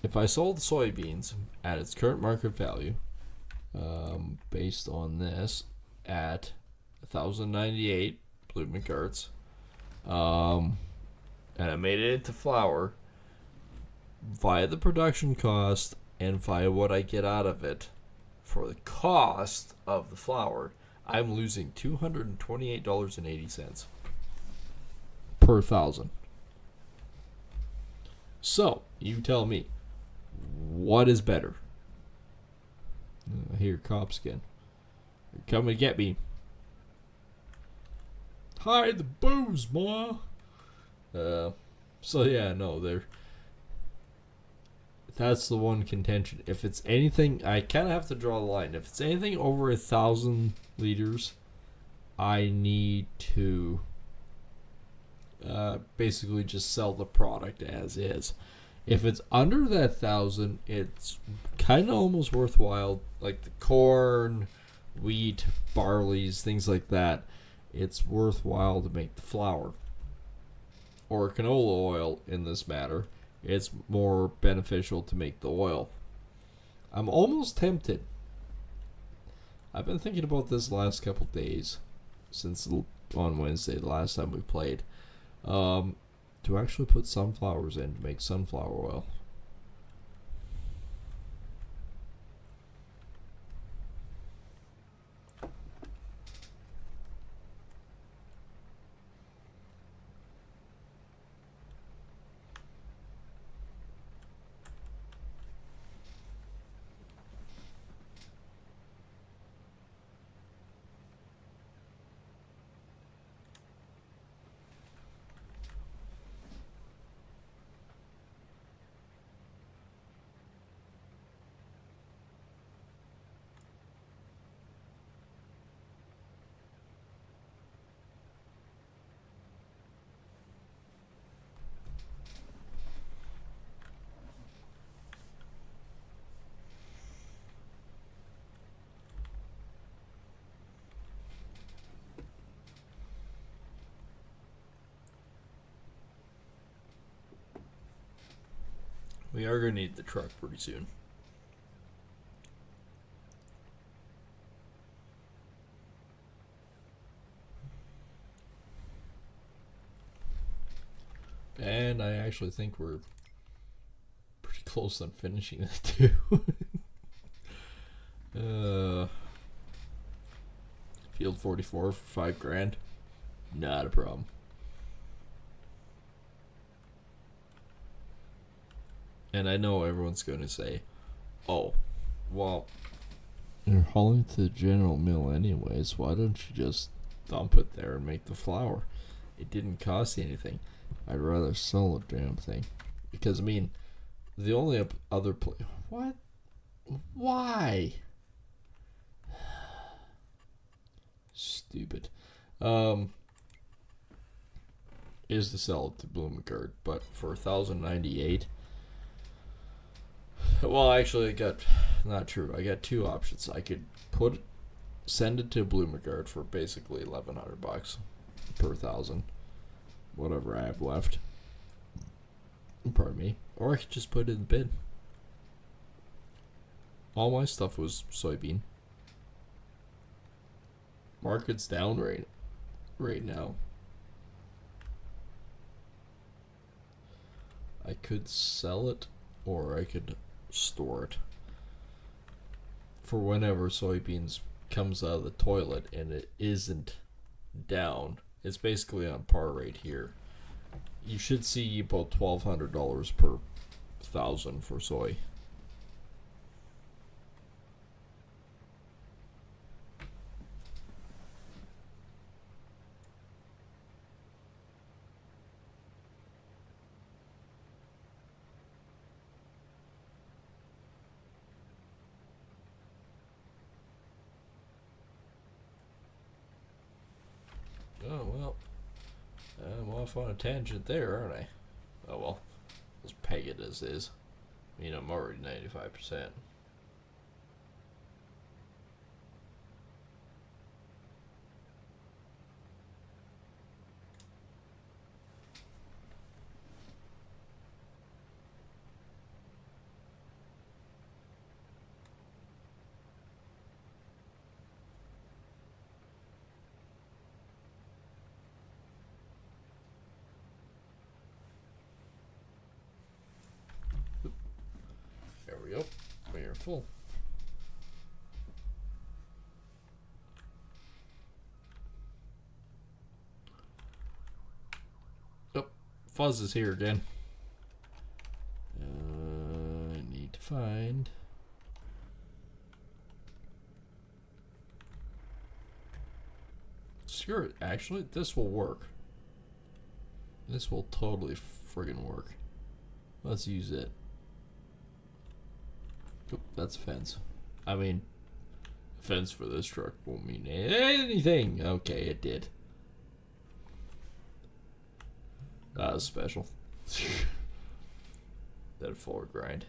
If I sold soybeans at its current market value, based on this, at 1,098 Blooming Carts, and I made it into flour via the production cost and via what I get out of it for the cost of the flour, I'm losing $228.80 per 1,000. So, you tell me, what is better? I hear cops again. They're coming to get me. Hide the booze, ma. So yeah, no, that's the one contention. If it's anything, I kind of have to draw the line. If it's anything over 1,000 liters, I need to basically just sell the product as is. If it's under that 1,000, it's kind of almost worthwhile. Like the corn, wheat, barleys, things like that. It's worthwhile to make the flour. Or canola oil in this matter. It's more beneficial to make the oil. I'm almost tempted. I've been thinking about this the last couple days. Since on Wednesday, the last time we played. To actually put sunflowers in to make sunflower oil. We are going to need the truck pretty soon. And I actually think we're pretty close on finishing that too. Field 44 for $5,000. Not a problem. And I know everyone's going to say, oh, well, you're hauling to the General Mill anyways. Why don't you just dump it there and make the flour? It didn't cost anything. I'd rather sell the damn thing. Because, I mean, the only other place... What? Why? Stupid. Is to sell it to Bloomingard, but for $1,098... Well, actually, not true. I got two options. I could send it to Bloomingard for basically $1,100 per 1,000, whatever I have left. Pardon me. Or I could just put it in the bin. All my stuff was soybean. Market's down right now. I could sell it, or I could store it for whenever soybeans comes out of the toilet and it isn't down. It's basically on par right here. You should see about $1,200 per 1,000 for soy. Oh, well, I'm off on a tangent there, aren't I? Oh, well, let's peg it as is. I mean, I'm already 95%. full. Oh, Fuzz is here again. I need to find... Screw it. Actually, this will work. This will totally friggin' work. Let's use it. Oh, that's a fence. I mean, a fence for this truck won't mean anything. Okay, it did. That was special. That forward grind.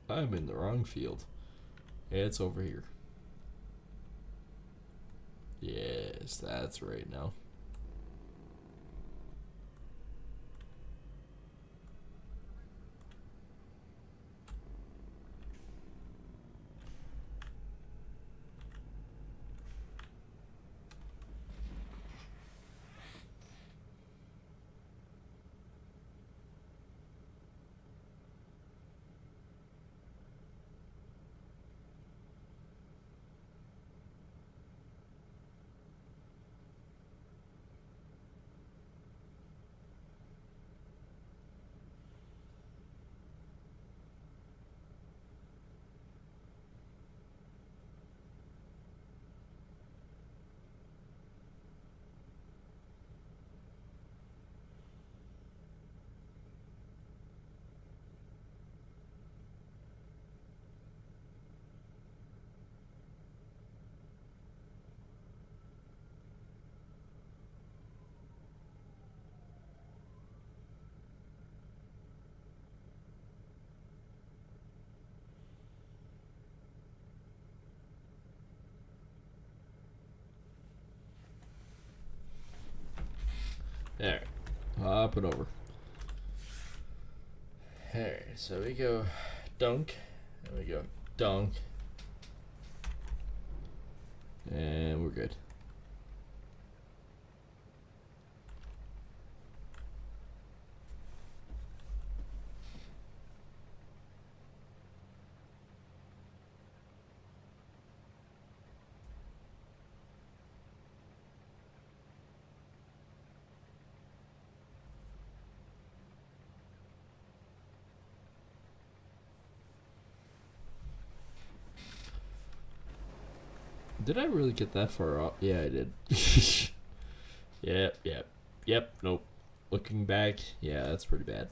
I'm in the wrong field. It's over here. Yes, that's right now. Alright, hop it over. Alright, so we go dunk, and we go dunk, and we're good. Did I really get that far up? Yeah, I did. Yep, nope. Looking back, yeah, that's pretty bad.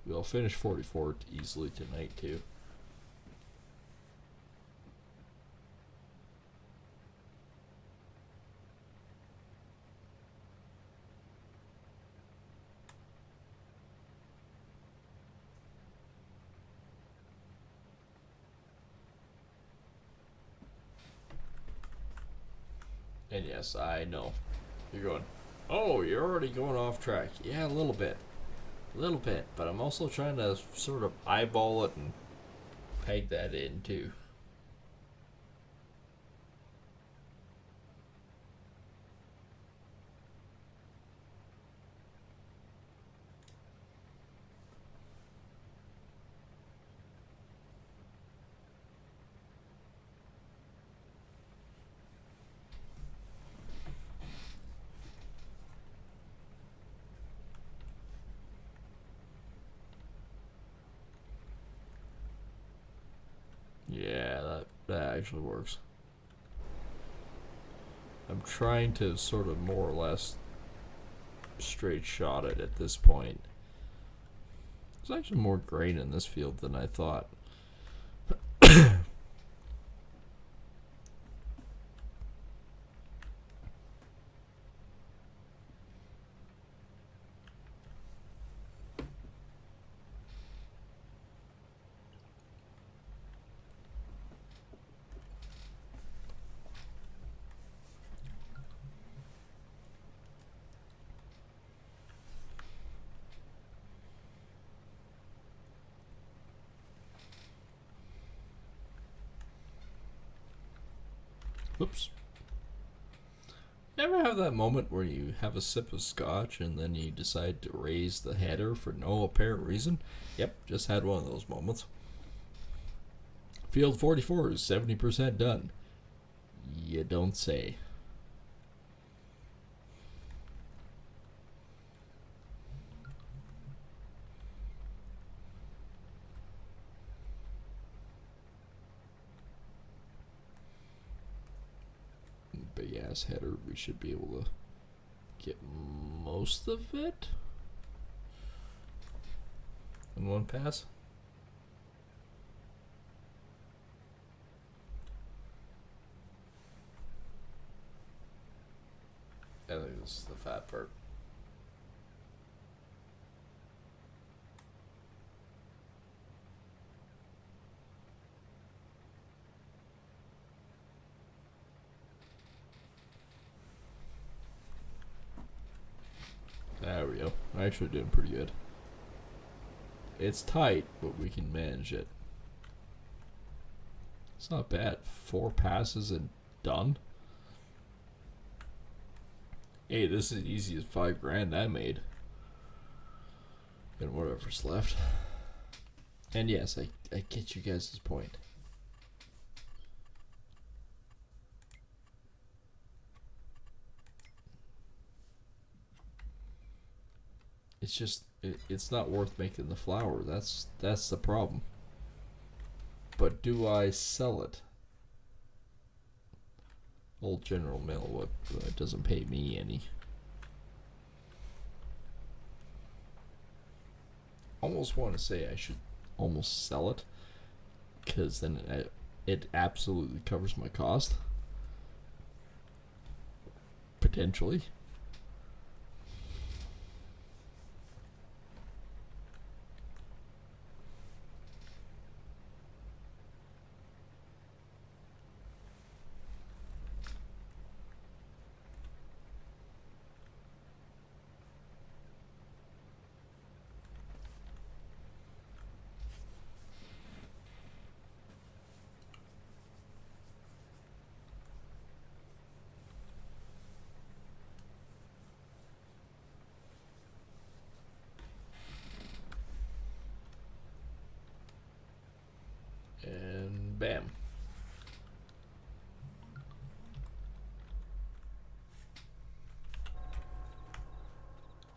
We'll finish 44 easily tonight too. And yes, I know. You're going, oh, you're already going off track. Yeah, a little bit. A little bit. But I'm also trying to sort of eyeball it and peg that in too. Yeah, that actually works. I'm trying to sort of more or less straight shot at this point. There's actually more grain in this field than I thought. Oops. Ever have that moment where you have a sip of scotch and then you decide to raise the header for no apparent reason? Yep, just had one of those moments. Field 44 is 70% done. You don't say. Big ass header, we should be able to get most of it in one pass. I think this is the fat part. There we go. I'm actually doing pretty good. It's tight, but we can manage it. It's not bad. 4 passes and done. Hey, this is easy as $5,000 I made. And whatever's left. And yes, I get you guys' point. It's just it's not worth making the flour. That's the problem. But do I sell it? Old General Mill, what doesn't pay me any. Almost want to say I should almost sell it, because then it absolutely covers my cost. Potentially. And bam.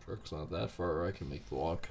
Truck's not that far, I can make the walk.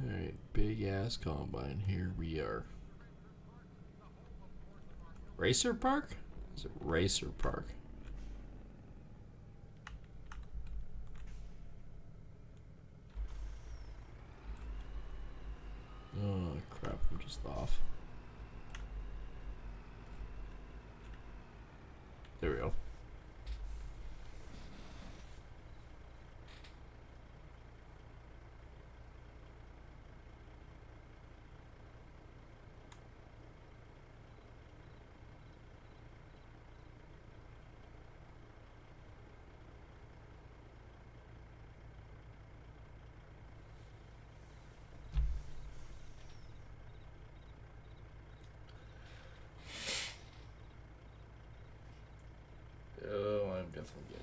Alright, big ass combine. Here we are. Racer Park? Is it Racer Park? Oh crap, I'm just off. There we go.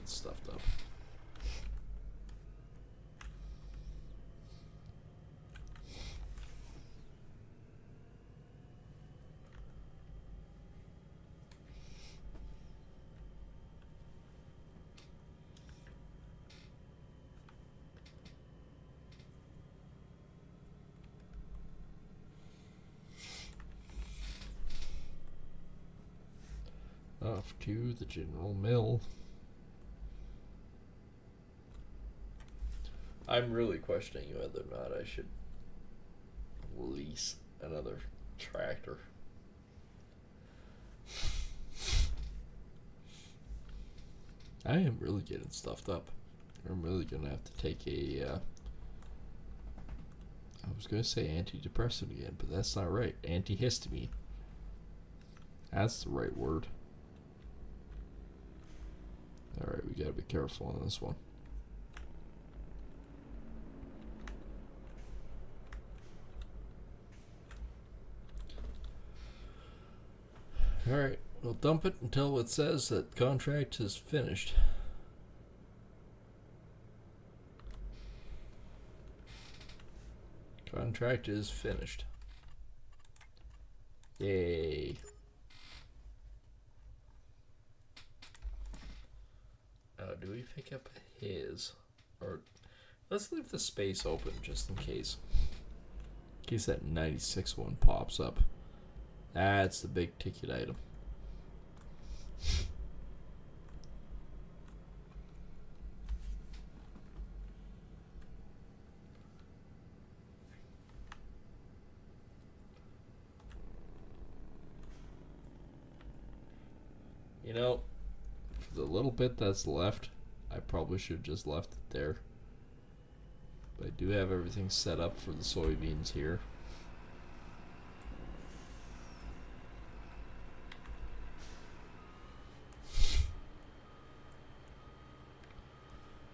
getting stuffed up. Off to the General Mill. I'm really questioning whether or not I should lease another tractor. I am really getting stuffed up. I'm really gonna have to take a I was gonna say antidepressant again, but that's not right. Antihistamine. That's the right word. Alright, we gotta be careful on this one. Alright, we'll dump it until it says that contract is finished. Contract is finished. Yay. Do we pick up his? Or let's leave the space open just in case. In case that 96 one pops up. That's the big ticket item. You know, for the little bit that's left, I probably should have just left it there. But I do have everything set up for the soybeans here.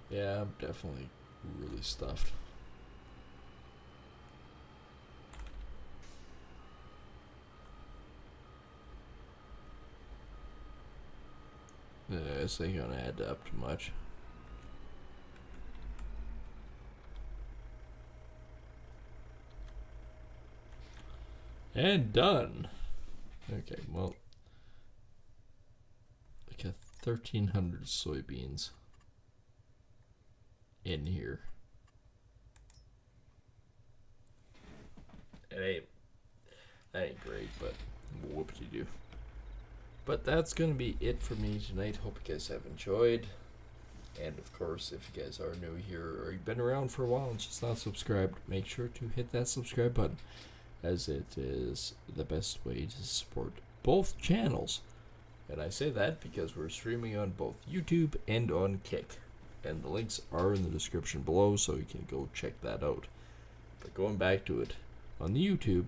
Yeah, I'm definitely really stuffed. Yeah, this ain't gonna add up too much. And done. Okay, well, like 1,300 soybeans in here. That ain't great, but whoop-de-doo. But that's going to be it for me tonight. Hope you guys have enjoyed. And of course, if you guys are new here or you've been around for a while and just not subscribed, make sure to hit that subscribe button, as it is the best way to support both channels. And I say that because we're streaming on both YouTube and on Kick. And the links are in the description below, so you can go check that out. But going back to it, on the YouTube,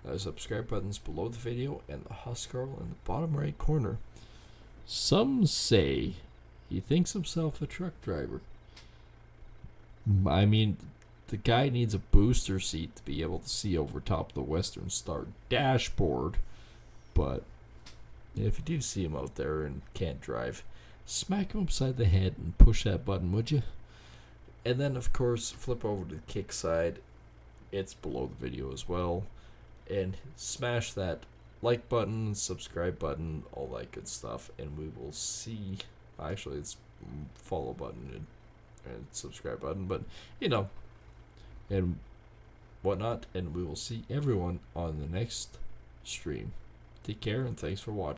the subscribe button's below the video and the Huskarl in the bottom right corner. Some say he thinks himself a truck driver. I mean, the guy needs a booster seat to be able to see over top of the Western Star dashboard. But if you do see him out there and can't drive, smack him upside the head and push that button, would you? And then, of course, flip over to the Kick side. It's below the video as well. And smash that like button, subscribe button, all that good stuff. And we will see. Actually, it's follow button and subscribe button. But, you know, and whatnot. And we will see everyone on the next stream. Take care and thanks for watching.